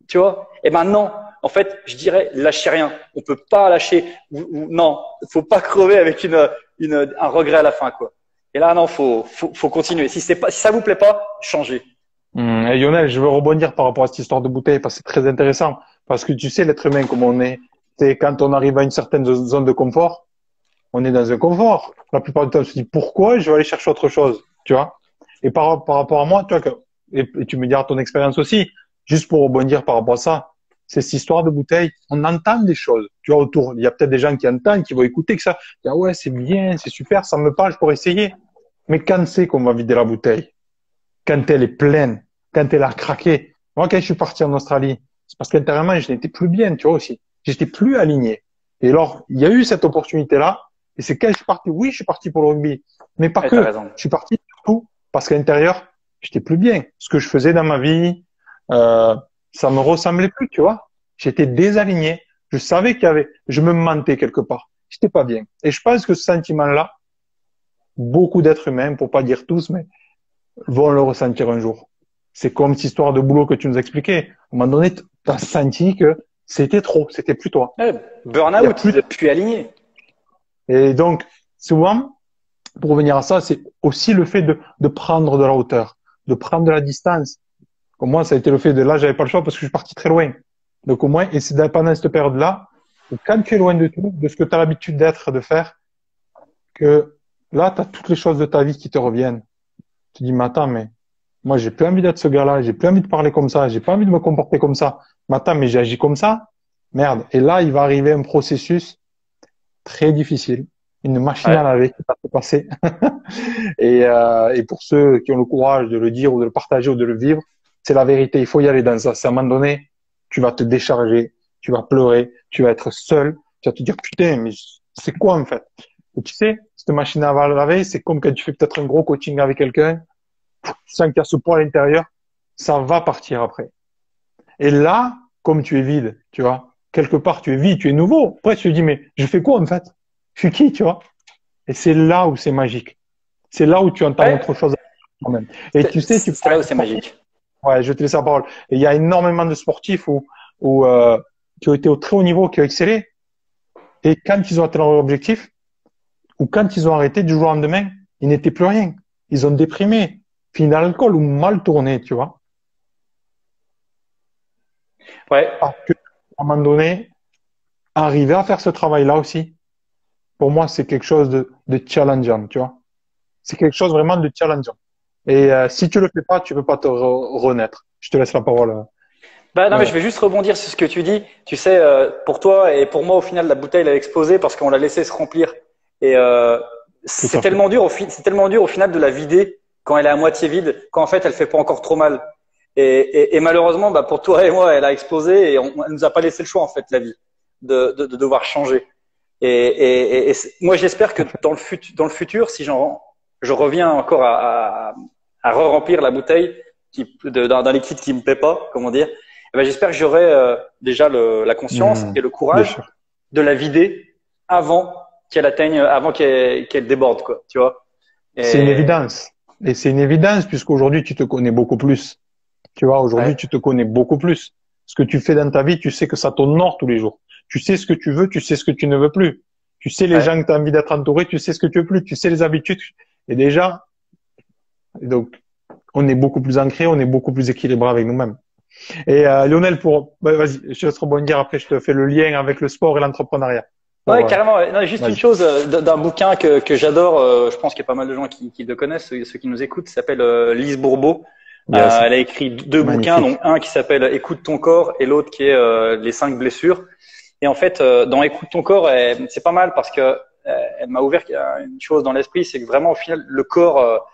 Tu vois, et maintenant, en fait, je dirais, lâchez rien. On peut pas lâcher. Non, faut pas crever avec un regret à la fin, quoi. Et là, non, faut continuer. Si ça vous plaît pas, changez. Et Lionel, je veux rebondir par rapport à cette histoire de bouteille parce que c'est très intéressant. Parce que tu sais, l'être humain, comme on est, c'est quand on arrive à une certaine zone de confort, on est dans un confort. La plupart du temps, on se dit pourquoi je vais aller chercher autre chose, tu vois. Et par rapport à moi, tu vois, et tu me diras ton expérience aussi. Juste pour rebondir par rapport à ça, c'est cette histoire de bouteille. On entend des choses, tu vois, autour. Il y a peut-être des gens qui entendent, qui vont écouter que ça. Ah ouais, c'est bien, c'est super, ça me parle, je pourrais essayer. Mais quand c'est qu'on va vider la bouteille? Quand elle est pleine, quand elle a craqué. Moi, quand je suis parti en Australie, c'est parce qu'intérieurement, je n'étais plus bien, tu vois aussi. J'étais plus aligné. Et alors, il y a eu cette opportunité-là. Et c'est quand je suis parti. Oui, je suis parti pour le rugby. Mais pas que. Je suis parti surtout parce qu'à l'intérieur, j'étais plus bien. Ce que je faisais dans ma vie, ça me ressemblait plus, tu vois. J'étais désaligné. Je savais je me mentais quelque part. J'étais pas bien. Et je pense que ce sentiment-là, beaucoup d'êtres humains, pour pas dire tous, mais vont le ressentir un jour. C'est comme cette histoire de boulot que tu nous expliquais. À un moment donné, tu as senti que c'était trop, c'était plus toi. Burn-out, plus aligné. Et donc, souvent, pour revenir à ça, c'est aussi le fait de prendre de la hauteur, de prendre de la distance. Comme moi, ça a été le fait de là, j'avais pas le choix parce que je suis parti très loin. Donc au moins, et c'est pendant cette période-là, quand tu es loin de tout, de ce que tu as l'habitude d'être, de faire, que là, tu as toutes les choses de ta vie qui te reviennent. Tu dis, mais attends, mais moi, j'ai plus envie d'être ce gars-là, j'ai plus envie de parler comme ça, j'ai pas envie de me comporter comme ça. Mais attends, mais j'ai agi comme ça? Merde. Et là, il va arriver un processus très difficile. Une machine à laver qui va se passer. Et pour ceux qui ont le courage de le dire ou de le partager ou de le vivre, c'est la vérité. Il faut y aller dans ça. C'est à un moment donné, tu vas te décharger, tu vas pleurer, tu vas être seul, tu vas te dire, putain, mais c'est quoi en fait? Et tu sais, cette machine à laver, c'est comme quand tu fais peut-être un gros coaching avec quelqu'un, tu sens qu'il y a ce poids à l'intérieur, ça va partir après. Et là, comme tu es vide, tu vois, quelque part tu es vide, tu es nouveau. Après, tu te dis, mais je fais quoi en fait? Je suis qui, tu vois? Et c'est là où c'est magique. C'est là où tu entends autre chose toi-même. Et tu sais, c'est là où c'est magique. Ouais, je te laisse la parole. Et il y a énormément de sportifs qui ont été au très haut niveau, qui ont excellé. Et quand ils ont atteint leur objectif, ou quand ils ont arrêté du jour au lendemain, ils n'étaient plus rien. Ils ont déprimé, fini dans l'alcool ou mal tourné, tu vois. Ouais. Parce que, à un moment donné, arriver à faire ce travail-là aussi, pour moi, c'est quelque chose de challengeant, tu vois. C'est quelque chose vraiment de challengeant. Et si tu le fais pas, tu peux pas te renaître. Je te laisse la parole. Bah non, mais je vais juste rebondir sur ce que tu dis. Tu sais, pour toi et pour moi, au final, la bouteille elle a explosé parce qu'on l'a laissé se remplir. Et c'est tellement dur au final de la vider quand elle est à moitié vide, quand en fait elle fait pas encore trop mal. Et malheureusement, bah pour toi et moi, elle a explosé et elle nous a pas laissé le choix en fait, la vie, de devoir changer. Et moi, j'espère que dans le futur, si je reviens encore à re-remplir la bouteille d'un liquide qui me plaît pas, comment dire, eh ben, j'espère que j'aurai déjà la conscience et le courage de la vider avant qu'elle déborde, quoi, tu vois. C'est une évidence. Et c'est une évidence puisqu'aujourd'hui, tu te connais beaucoup plus. Tu vois, aujourd'hui, tu te connais beaucoup plus. Ce que tu fais dans ta vie, tu sais que ça t'honore tous les jours. Tu sais ce que tu veux, tu sais ce que tu ne veux plus. Tu sais les gens que tu as envie d'être entouré, tu sais ce que tu veux plus, tu sais les habitudes. Et déjà, donc, on est beaucoup plus ancré, on est beaucoup plus équilibré avec nous-mêmes. Et Lionel, vas-y, je te laisse rebondir, après je te fais le lien avec le sport et l'entrepreneuriat. Ouais, carrément. Non, juste une chose d'un bouquin que j'adore, je pense qu'il y a pas mal de gens qui le connaissent, ceux qui nous écoutent, s'appelle Lise Bourbeau. Elle a écrit deux bouquins, donc un qui s'appelle Écoute ton corps et l'autre qui est Les 5 blessures. Et en fait, dans Écoute ton corps, c'est pas mal parce que elle m'a ouvert une chose dans l'esprit, c'est que vraiment, au final, le corps,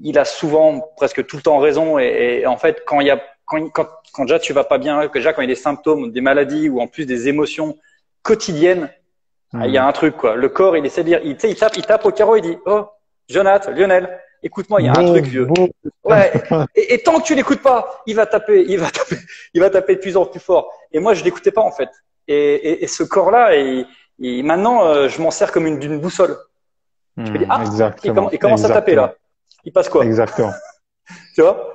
il a souvent, presque tout le temps raison. Et en fait, quand déjà tu vas pas bien, que déjà quand il y a des symptômes, des maladies ou en plus des émotions quotidiennes, il y a un truc, quoi. Le corps, il essaie de dire, il tape au carreau, il dit, oh, Jonathan, Lionel, écoute-moi, il y a un truc, vieux. Ouais. Et tant que tu l'écoutes pas, il va taper de plus en plus fort. Et moi, je l'écoutais pas, en fait. Et ce corps-là, maintenant, je m'en sers comme d'une boussole. Je me dis, ah, il commence à taper, là. Il passe quoi? Exactement. Tu vois?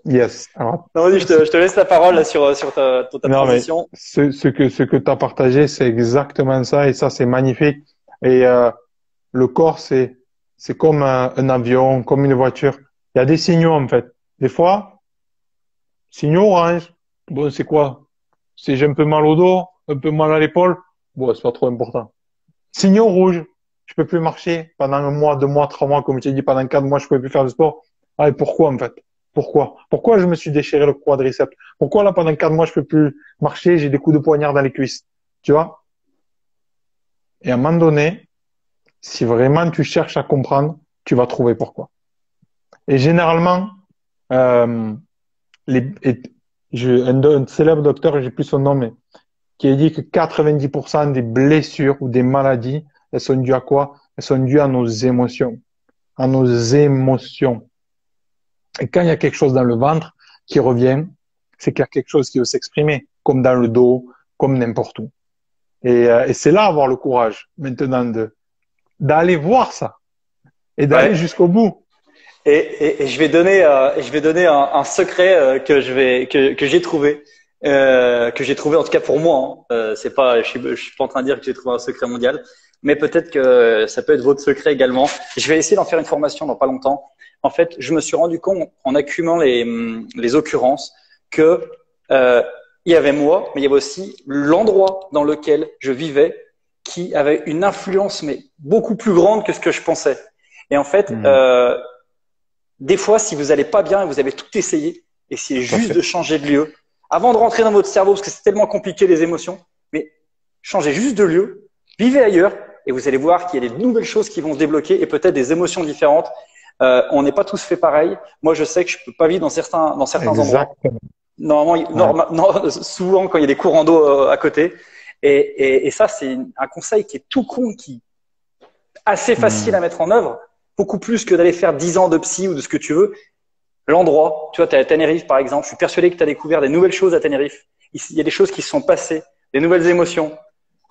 Yes. Alors, non, vas-y, je te laisse la parole là, sur ta transition. Ce que tu as partagé, c'est exactement ça, et ça, c'est magnifique. Et le corps, c'est comme un avion, comme une voiture. Il y a des signaux, en fait. Des fois, signaux orange. Bon, c'est quoi? C'est j'ai un peu mal au dos, un peu mal à l'épaule. Bon, c'est pas trop important. Signaux rouges. Je peux plus marcher pendant 1 mois, 2 mois, 3 mois, comme je t'ai dit, pendant 4 mois, je peux plus faire de sport. Ah, et pourquoi, en fait? Pourquoi je me suis déchiré le quadriceps? Pourquoi là, pendant 4 mois, je peux plus marcher, j'ai des coups de poignard dans les cuisses? Tu vois? Et à un moment donné, si vraiment tu cherches à comprendre, tu vas trouver pourquoi. Et généralement, un célèbre docteur, j'ai plus son nom, mais qui a dit que 90% des blessures ou des maladies, elles sont dues à quoi? Elles sont dues à nos émotions. À nos émotions. Et quand il y a quelque chose dans le ventre qui revient, c'est qu'il y a quelque chose qui veut s'exprimer, comme dans le dos, comme n'importe où. Et c'est là avoir le courage, maintenant, d'aller voir ça et d'aller jusqu'au bout. Et je vais donner un secret que j'ai trouvé, en tout cas pour moi. C'est pas, je suis pas en train de dire que j'ai trouvé un secret mondial, mais peut-être que ça peut être votre secret également. Je vais essayer d'en faire une formation dans pas longtemps. En fait, je me suis rendu compte en accumulant les occurrences que il y avait moi, mais il y avait aussi l'endroit dans lequel je vivais qui avait une influence mais beaucoup plus grande que ce que je pensais. Et en fait, des fois, si vous allez pas bien et vous avez tout essayé, essayez juste de changer de lieu avant de rentrer dans votre cerveau parce que c'est tellement compliqué les émotions. Mais changez juste de lieu, vivez ailleurs et vous allez voir qu'il y a des nouvelles choses qui vont se débloquer et peut-être des émotions différentes. On n'est pas tous fait pareil. Moi, je sais que je peux pas vivre dans certains endroits. Normalement, souvent quand il y a des courants d'eau à côté. Et ça, c'est un conseil qui est tout con, qui est assez facile à mettre en œuvre, beaucoup plus que d'aller faire 10 ans de psy ou de ce que tu veux. L'endroit, tu vois, tu es à Tenerife par exemple. Je suis persuadé que tu as découvert des nouvelles choses à Tenerife. Il y a des choses qui se sont passées, des nouvelles émotions.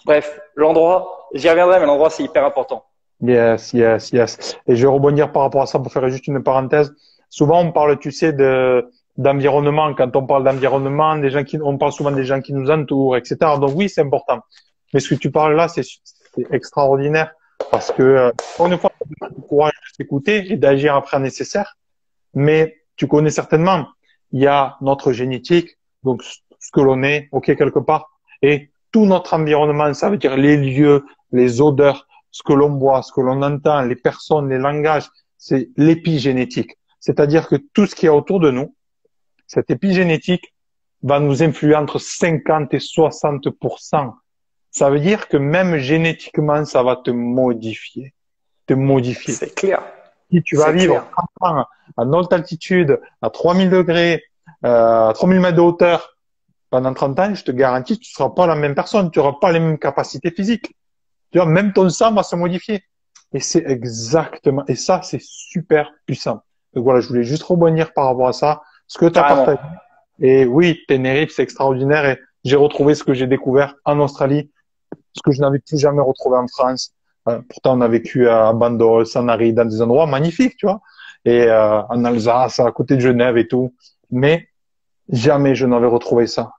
Bref, l'endroit, j'y reviendrai, mais l'endroit, c'est hyper important. Yes. Et je vais rebondir par rapport à ça pour faire juste une parenthèse. Souvent, on parle, tu sais, d'environnement. Quand on parle d'environnement, on parle souvent des gens qui nous entourent, etc. Donc oui, c'est important. Mais ce que tu parles là, c'est extraordinaire parce que, une fois, tu as le courage de s'écouter et d'agir après nécessaire. Mais tu connais certainement, il y a notre génétique, donc ce que l'on est, ok, quelque part, et tout notre environnement, ça veut dire les lieux, les odeurs, ce que l'on voit, ce que l'on entend, les personnes, les langages, c'est l'épigénétique. C'est-à-dire que tout ce qui est autour de nous, cette épigénétique va nous influer entre 50 et 60%. Ça veut dire que même génétiquement, ça va te modifier. C'est clair. Si tu vas vivre à haute altitude, à 3000 degrés, à 3000 mètres de hauteur, pendant 30 ans, je te garantis, tu ne seras pas la même personne, tu n'auras pas les mêmes capacités physiques. Tu vois, même ton sang va se modifier. Et c'est exactement, et ça, c'est super puissant. Donc voilà, je voulais juste rebondir par rapport à ça, ce que tu as partagé. Et oui, Tenerife, c'est extraordinaire et j'ai retrouvé ce que j'ai découvert en Australie, ce que je n'avais plus jamais retrouvé en France. Pourtant, on a vécu à Bandol, Sanary, dans des endroits magnifiques, tu vois, et en Alsace, à côté de Genève et tout. Mais jamais je n'avais retrouvé ça.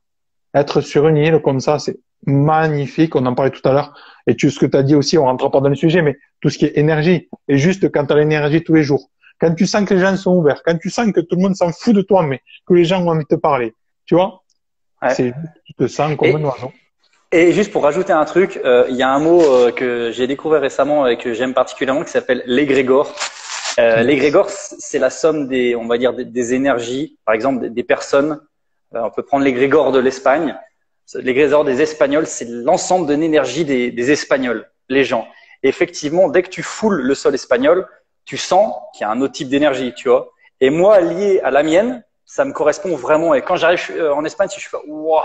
Être sur une île comme ça, c'est magnifique. On en parlait tout à l'heure. Et ce que tu as dit aussi, on rentrera pas dans le sujet, mais tout ce qui est énergie. Et juste quand tu as l'énergie tous les jours, quand tu sens que les gens sont ouverts, quand tu sens que tout le monde s'en fout de toi, mais que les gens ont envie de te parler, tu vois, c'est tu te sens comme un oiseau. Et juste pour rajouter un truc, il y a un mot que j'ai découvert récemment et que j'aime particulièrement qui s'appelle l'égrégore. L'égrégore, c'est la somme on va dire des énergies, par exemple des personnes. On peut prendre l'égrégore de l'Espagne. L'égrégore des Espagnols, c'est l'ensemble de l'énergie des Espagnols, les gens. Et effectivement, dès que tu foules le sol espagnol, tu sens qu'il y a un autre type d'énergie, tu vois. Et moi, lié à la mienne, ça me correspond vraiment. Et quand j'arrive en Espagne, si je fais waouh,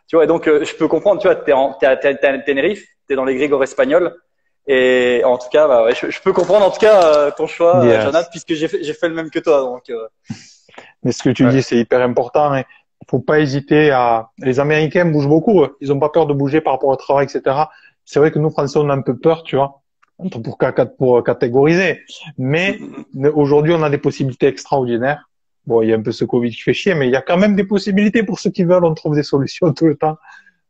tu vois, donc je peux comprendre, tu vois, t'es à Tenerife, t'es dans les grégores espagnols. Et en tout cas, bah, ouais, je peux comprendre en tout cas ton choix, Yes. Jonathan, puisque j'ai fait le même que toi. Donc, Mais ce que tu ouais. dis, c'est hyper important. Il faut pas hésiter à. Les Américains bougent beaucoup. Ils ont pas peur de bouger par rapport au travail, etc. C'est vrai que nous, Français, on a un peu peur, tu vois, pour catégoriser. Mais aujourd'hui, on a des possibilités extraordinaires. Bon, il y a un peu ce Covid qui fait chier, mais il y a quand même des possibilités pour ceux qui veulent. On trouve des solutions tout le temps.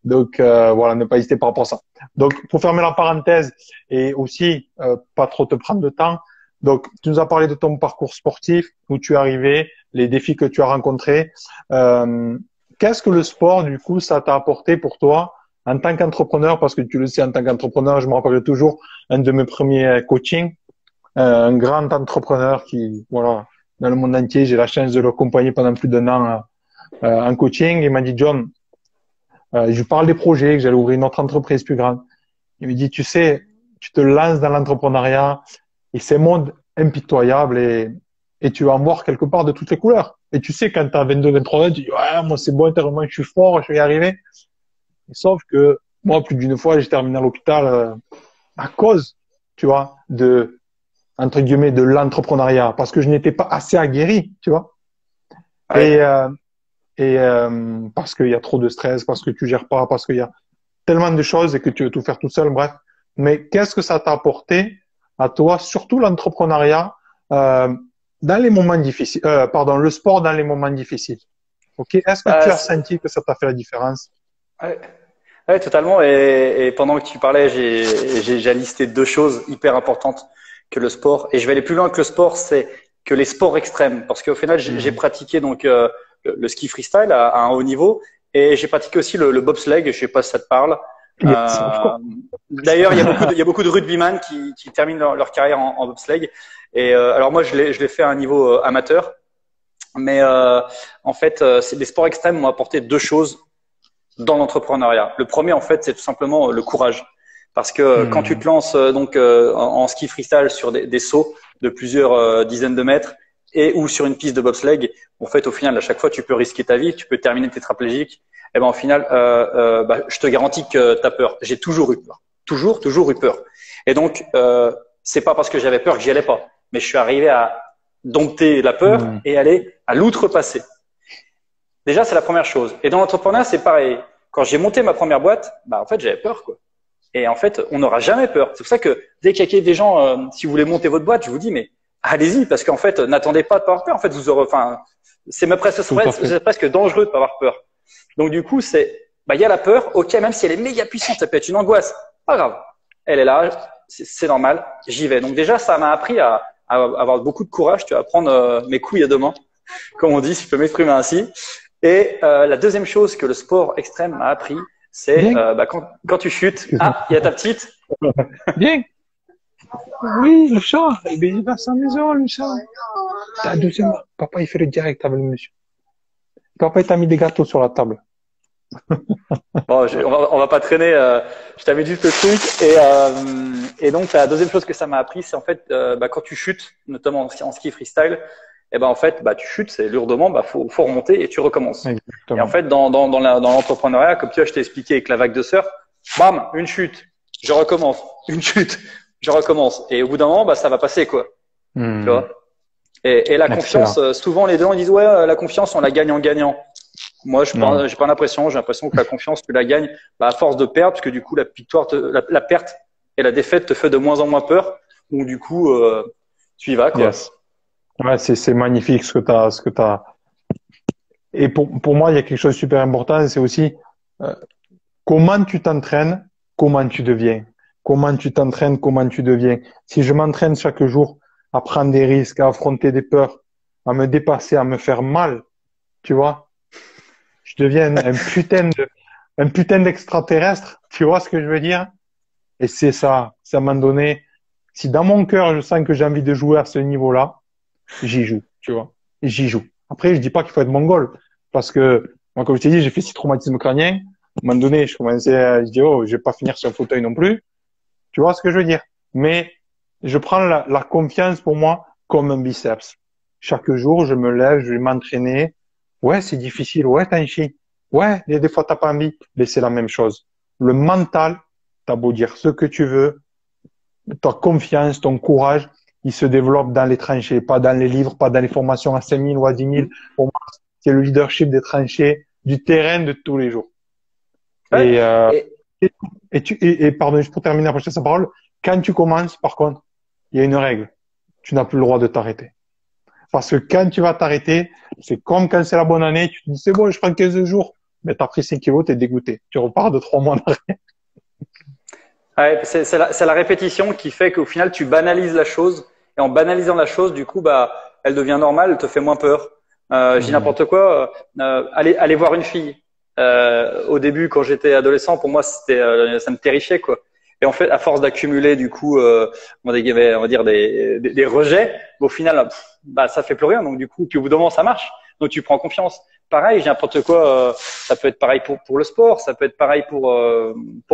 Donc voilà, ne pas hésiter par rapport à ça. Donc pour fermer la parenthèse et aussi pas trop te prendre de temps. Donc tu nous as parlé de ton parcours sportif, où tu es arrivé, les défis que tu as rencontrés. Qu'est-ce que le sport du coup ça t'a apporté pour toi en tant qu'entrepreneur? Parce que tu le sais, en tant qu'entrepreneur, je me rappelle toujours un de mes premiers coachings, un grand entrepreneur qui voilà dans le monde entier, j'ai la chance de l'accompagner pendant plus d'un an en coaching. Il m'a dit John, je lui parle des projets, que j'allais ouvrir une autre entreprise plus grande. Il me dit, tu sais, tu te lances dans l'entrepreneuriat et c'est un monde impitoyable et tu vas en voir quelque part de toutes les couleurs. Et tu sais, quand tu as 22, 23 ans, tu dis, ouais, moi c'est bon, intérieurement, je suis fort, je vais y arriver. Sauf que moi, plus d'une fois, j'ai terminé à l'hôpital à cause, tu vois, entre guillemets, de l'entrepreneuriat, parce que je n'étais pas assez aguerri, tu vois. Et, Ouais. parce qu'il y a trop de stress, parce que tu gères pas, parce qu'il y a tellement de choses et que tu veux tout faire tout seul, bref. Mais qu'est-ce que ça t'a apporté à toi, surtout l'entrepreneuriat, dans les moments difficiles, pardon, le sport dans les moments difficiles. Ok, est-ce que Bah, tu as senti que ça t'a fait la différence? ouais. Ouais, totalement. Et pendant que tu parlais, j'ai listé deux choses hyper importantes que le sport. Et je vais aller plus loin que le sport, c'est que les sports extrêmes. Parce qu'au final, j'ai Mhm. pratiqué donc le ski freestyle à un haut niveau et j'ai pratiqué aussi le bobsleigh. Je sais pas si ça te parle. Yes, of Euh, course. D'ailleurs, il y a beaucoup de rugbyman qui terminent leur carrière en bobsleigh. Et alors moi, je l'ai fait à un niveau amateur. Mais en fait, les sports extrêmes m'ont apporté deux choses dans l'entrepreneuriat. Le premier, en fait, c'est tout simplement le courage. Parce que quand tu Mhm. te lances en ski freestyle sur des sauts de plusieurs dizaines de mètres et ou sur une piste de bobsleigh, en fait, au final, à chaque fois, tu peux risquer ta vie, tu peux terminer tétraplégique. Et ben, au final, bah, je te garantis que tu as peur. J'ai toujours eu peur. Toujours eu peur. Et donc, c'est pas parce que j'avais peur que j'y allais pas. Mais je suis arrivé à dompter la peur Mhm. et aller à l'outrepasser. Déjà, c'est la première chose. Et dans l'entrepreneuriat, c'est pareil. Quand j'ai monté ma première boîte, bah en fait, j'avais peur, quoi. Et en fait, on n'aura jamais peur. C'est pour ça que dès qu'il y a des gens, si vous voulez monter votre boîte, je vous dis, mais allez-y, parce qu'en fait, n'attendez pas de pas avoir peur. En fait, vous aurez, enfin, c'est même presque, Tout à fait. c'est presque dangereux de pas avoir peur. Donc du coup, bah il y a la peur. Ok, même si elle est méga puissante, ça peut être une angoisse. Pas grave. Elle est là, c'est normal. J'y vais. Donc déjà, ça m'a appris à avoir beaucoup de courage. Tu vas prendre mes couilles à deux mains, comme on dit, si je peux m'exprimer ainsi. Et la deuxième chose que le sport extrême m'a appris, c'est Bien. bah, quand tu chutes, Excuse-moi. ah, il y a ta petite. Bien. Oui, le chat. Eh bien, il va à sa maison, le chat. T'as deuxième. Papa, il fait le direct avec le monsieur. Papa, il t'a mis des gâteaux sur la table. Bon, on va pas traîner. Je t'avais juste le truc. Et donc la deuxième chose que ça m'a appris, c'est en fait bah, quand tu chutes, notamment en ski freestyle, et ben en fait bah tu chutes, c'est lourdement, bah faut remonter et tu recommences. Et en Exactement. fait dans l'entrepreneuriat, comme tu vois, je t'ai expliqué avec la vague de surf, bam, une chute, je recommence, une chute, je recommence. Et au bout d'un moment, bah ça va passer quoi. Tu Hmm. vois. Et la confiance, Excellent. souvent les deux ils disent ouais la confiance on la gagne en gagnant. Moi, Non. j'ai pas l'impression. J'ai l'impression que la confiance, tu la gagnes bah, à force de perdre, parce que du coup, la victoire, la perte et la défaite te fait de moins en moins peur. Donc du coup, tu y vas quoi. Yes. Ouais, c'est magnifique ce que t'as. Et pour moi, il y a quelque chose de super important, c'est aussi euh, comment tu t'entraînes, comment tu deviens. Comment tu t'entraînes, comment tu deviens. Si je m'entraîne chaque jour à prendre des risques, à affronter des peurs, à me dépasser, à me faire mal, tu vois, je deviens un putain d'extraterrestre. Tu vois ce que je veux dire? Et c'est ça. Ça m'a donné. Si dans mon cœur, je sens que j'ai envie de jouer à ce niveau-là, j'y joue, tu vois. J'y joue. Après, je dis pas qu'il faut être mongol. Parce que, moi, comme je t'ai dit, j'ai fait 6 traumatismes crâniens. À un moment donné, je commençais à, je dis, oh, je vais pas finir sur un fauteuil non plus. Tu vois ce que je veux dire? Mais je prends la confiance pour moi comme un biceps. Chaque jour, je me lève, je vais m'entraîner. Ouais, c'est difficile. Ouais, t'as un chien. Ouais, il y a des fois, t'as pas envie. Mais c'est la même chose. Le mental, t'as beau dire ce que tu veux, ta confiance, ton courage, il se développe dans les tranchées, pas dans les livres, pas dans les formations à 5 000 ou à 10 000. Pour moi, c'est le leadership des tranchées, du terrain de tous les jours. Ouais. Et, Et, pardon, juste pour terminer après sa parole, quand tu commences, par contre, il y a une règle. Tu n'as plus le droit de t'arrêter. Parce que quand tu vas t'arrêter, c'est comme quand c'est la bonne année, tu te dis, c'est bon, je prends 15 jours. Mais t'as pris 5 kilos, t'es dégoûté. Tu repars de 3 mois en arrière. ouais, c'est la répétition qui fait qu'au final, tu banalises la chose. Et en banalisant la chose, du coup, bah, elle devient normale, elle te fait moins peur. Je dis n'importe quoi. Aller voir une fille. Au début, quand j'étais adolescent, pour moi, ça me terrifiait, quoi. Et en fait, à force d'accumuler, du coup, on va dire des rejets, au final, bah, ça fait plus rien. Donc, du coup, puis au bout d'un moment, ça marche. Donc, tu prends confiance. Pareil, j'ai n'importe quoi. Ça peut être pareil pour le sport, ça peut être pareil pour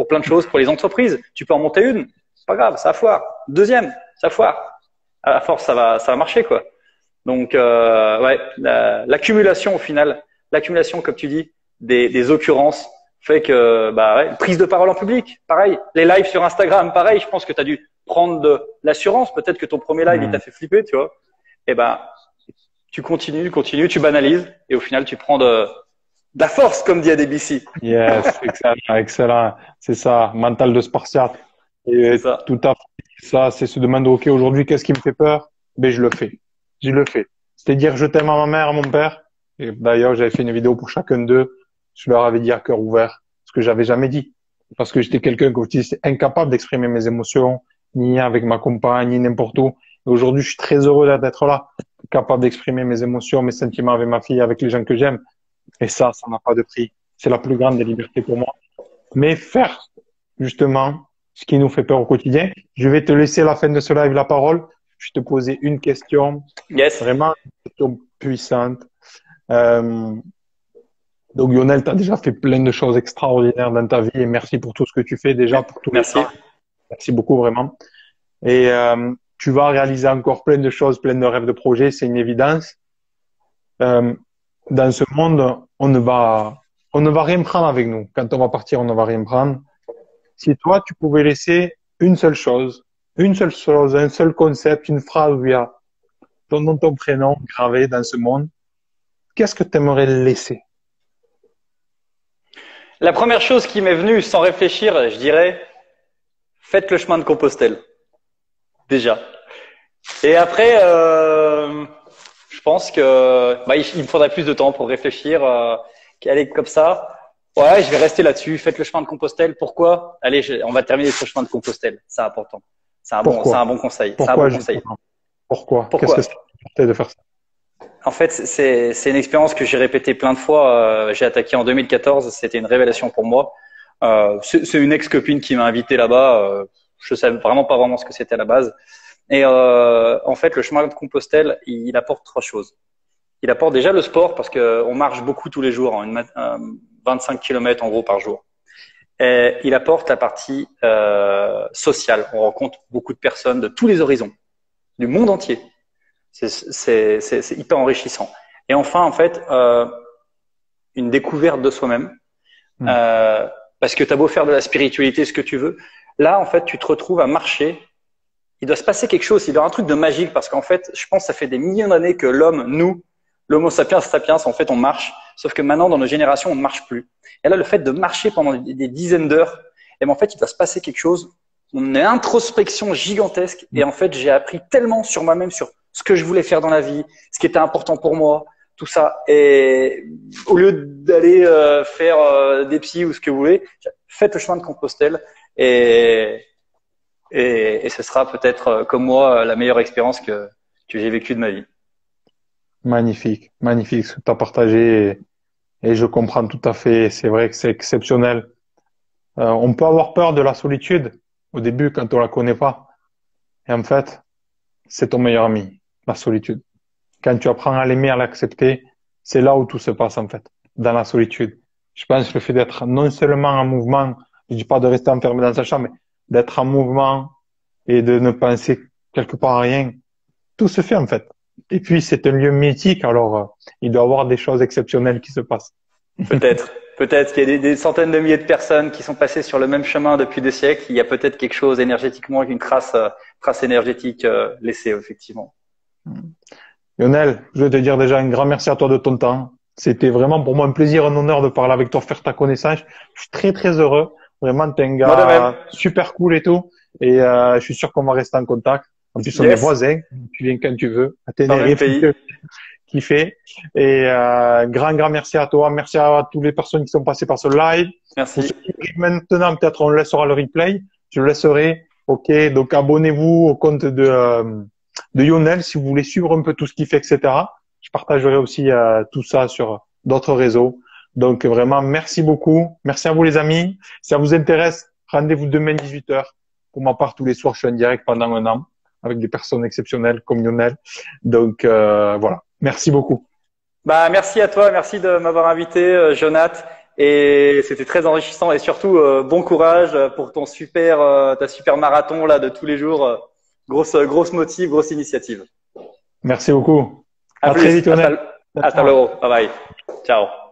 plein de choses, pour les entreprises. Tu peux en monter une, c'est pas grave, ça foire. Deuxième, ça foire. À force, ça va marcher, quoi. Donc, ouais, l'accumulation au final, l'accumulation, comme tu dis, des occurrences fait que, bah, ouais, prise de parole en public, pareil. Les lives sur Instagram, pareil. Je pense que tu as dû prendre de l'assurance. Peut-être que ton premier live, il t'a fait flipper, tu vois. Et ben, tu continues, tu banalises, et au final, tu prends de la force, comme dit ADBC. Yes, excellent, excellent. C'est ça, mental de Spartiate. C'est Et ça. tout à fait ça, c'est se demander, OK, aujourd'hui, qu'est-ce qui me fait peur? Ben, je le fais. Je le fais. C'est dire, je t'aime à ma mère, à mon père. Et d'ailleurs, j'avais fait une vidéo pour chacun d'eux. Je leur avais dit à cœur ouvert ce que j'avais jamais dit. Parce que j'étais quelqu'un, comme je dis, c'est incapable d'exprimer mes émotions, ni avec ma compagne, ni n'importe où. Et aujourd'hui, je suis très heureux d'être là, capable d'exprimer mes émotions, mes sentiments avec ma fille, avec les gens que j'aime. Et ça n'a pas de prix. C'est la plus grande des libertés pour moi. Mais faire, justement, ce qui nous fait peur au quotidien. Je vais te laisser à la fin de ce live la parole. Je vais te poser une question, Yes. vraiment une question puissante. Euh, donc Lionel, tu as déjà fait plein de choses extraordinaires dans ta vie et merci pour tout ce que tu fais déjà, pour tous les Merci. temps. Merci beaucoup vraiment. Et tu vas réaliser encore plein de choses, plein de rêves, de projets, c'est une évidence. Euh, dans ce monde, on ne va rien prendre avec nous. Quand on va partir, on ne va rien prendre. Si toi, tu pouvais laisser une seule chose, un seul concept, une phrase où il y a ton nom, ton prénom gravé dans ce monde, qu'est-ce que tu aimerais laisser? La première chose qui m'est venue sans réfléchir, je dirais, faites le chemin de Compostelle. Déjà. Et après, je pense que bah, il me faudrait plus de temps pour réfléchir. Qu'aller comme ça. Ouais, je vais rester là-dessus. Faites le chemin de Compostelle. Pourquoi? Allez, on va terminer sur le chemin de Compostelle. C'est important. C'est un Pourquoi? bon conseil. C'est un Pourquoi bon conseil. justement? Pourquoi? Qu'est-ce Pourquoi? que ça t'apportait de faire ça? En fait, c'est une expérience que j'ai répétée plein de fois. J'ai attaqué en 2014. C'était une révélation pour moi. C'est une ex-copine qui m'a invité là-bas. Je savais vraiment pas vraiment ce que c'était à la base. Et en fait, le chemin de Compostelle, il apporte trois choses. Il apporte déjà le sport parce que on marche beaucoup tous les jours, 25 km en gros par jour. Et il apporte la partie sociale. On rencontre beaucoup de personnes de tous les horizons, du monde entier. C'est hyper enrichissant. Et enfin, en fait, une découverte de soi-même. Parce que tu as beau faire de la spiritualité, ce que tu veux. Là, en fait, tu te retrouves à marcher. Il doit se passer quelque chose. Il doit y avoir un truc de magique parce qu'en fait, je pense que ça fait des millions d'années que l'homme, nous, l'homo sapiens sapiens, en fait, on marche. Sauf que maintenant, dans nos générations, on ne marche plus. Et là, le fait de marcher pendant des dizaines d'heures, et ben, en fait, il doit se passer quelque chose. On a une introspection gigantesque. Et en fait, j'ai appris tellement sur moi-même, sur ce que je voulais faire dans la vie, ce qui était important pour moi, tout ça. Et au lieu d'aller faire des psys ou ce que vous voulez, faites le chemin de Compostelle et ce sera peut-être, comme moi, la meilleure expérience que j'ai vécue de ma vie. Magnifique, magnifique ce que tu as partagé et je comprends tout à fait. C'est vrai que c'est exceptionnel. On peut avoir peur de la solitude au début quand on la connaît pas. Et en fait, c'est ton meilleur ami, la solitude. Quand tu apprends à l'aimer, à l'accepter, c'est là où tout se passe en fait, dans la solitude. Je pense que le fait d'être non seulement en mouvement, je dis pas de rester enfermé dans sa chambre, mais d'être en mouvement et de ne penser quelque part à rien. Tout se fait en fait. Et puis c'est un lieu mythique, alors il doit y avoir des choses exceptionnelles qui se passent. Peut-être. Peut-être qu'il y a des centaines de milliers de personnes qui sont passées sur le même chemin depuis des siècles. Il y a peut-être quelque chose énergétiquement, une trace énergétique laissée, effectivement. Lionel, je veux te dire déjà un grand merci à toi de ton temps. C'était vraiment pour moi un plaisir, un honneur de parler avec toi, faire ta connaissance. Je suis très très heureux. Vraiment, t'es un Moi de même. gars super cool et tout. Et je suis sûr qu'on va rester en contact. En plus, on est Yes. voisins. Tu viens quand tu veux. À Dans le même Tenerife, pays. kiffer. Et grand merci à toi. Merci à toutes les personnes qui sont passées par ce live. Pour ceux Merci. qui arrivent maintenant, peut-être on laissera le replay. Je le laisserai. Ok, donc abonnez-vous au compte de Lionel si vous voulez suivre un peu tout ce qu'il fait, etc. Je partagerai aussi tout ça sur d'autres réseaux. Donc vraiment, merci beaucoup. Merci à vous les amis. Si ça vous intéresse, rendez-vous demain 18h. Pour ma part, tous les soirs, je suis en direct pendant un an avec des personnes exceptionnelles comme Lionel. Donc voilà. Merci beaucoup. Bah, merci à toi. Merci de m'avoir invité, Jonath. Et c'était très enrichissant. Et surtout, bon courage pour ton ta super marathon là de tous les jours. Grosse motive, grosse initiative. Merci beaucoup. À À très plus. vite, Lionel. Hasta Ciao. luego. Bye bye. Ciao.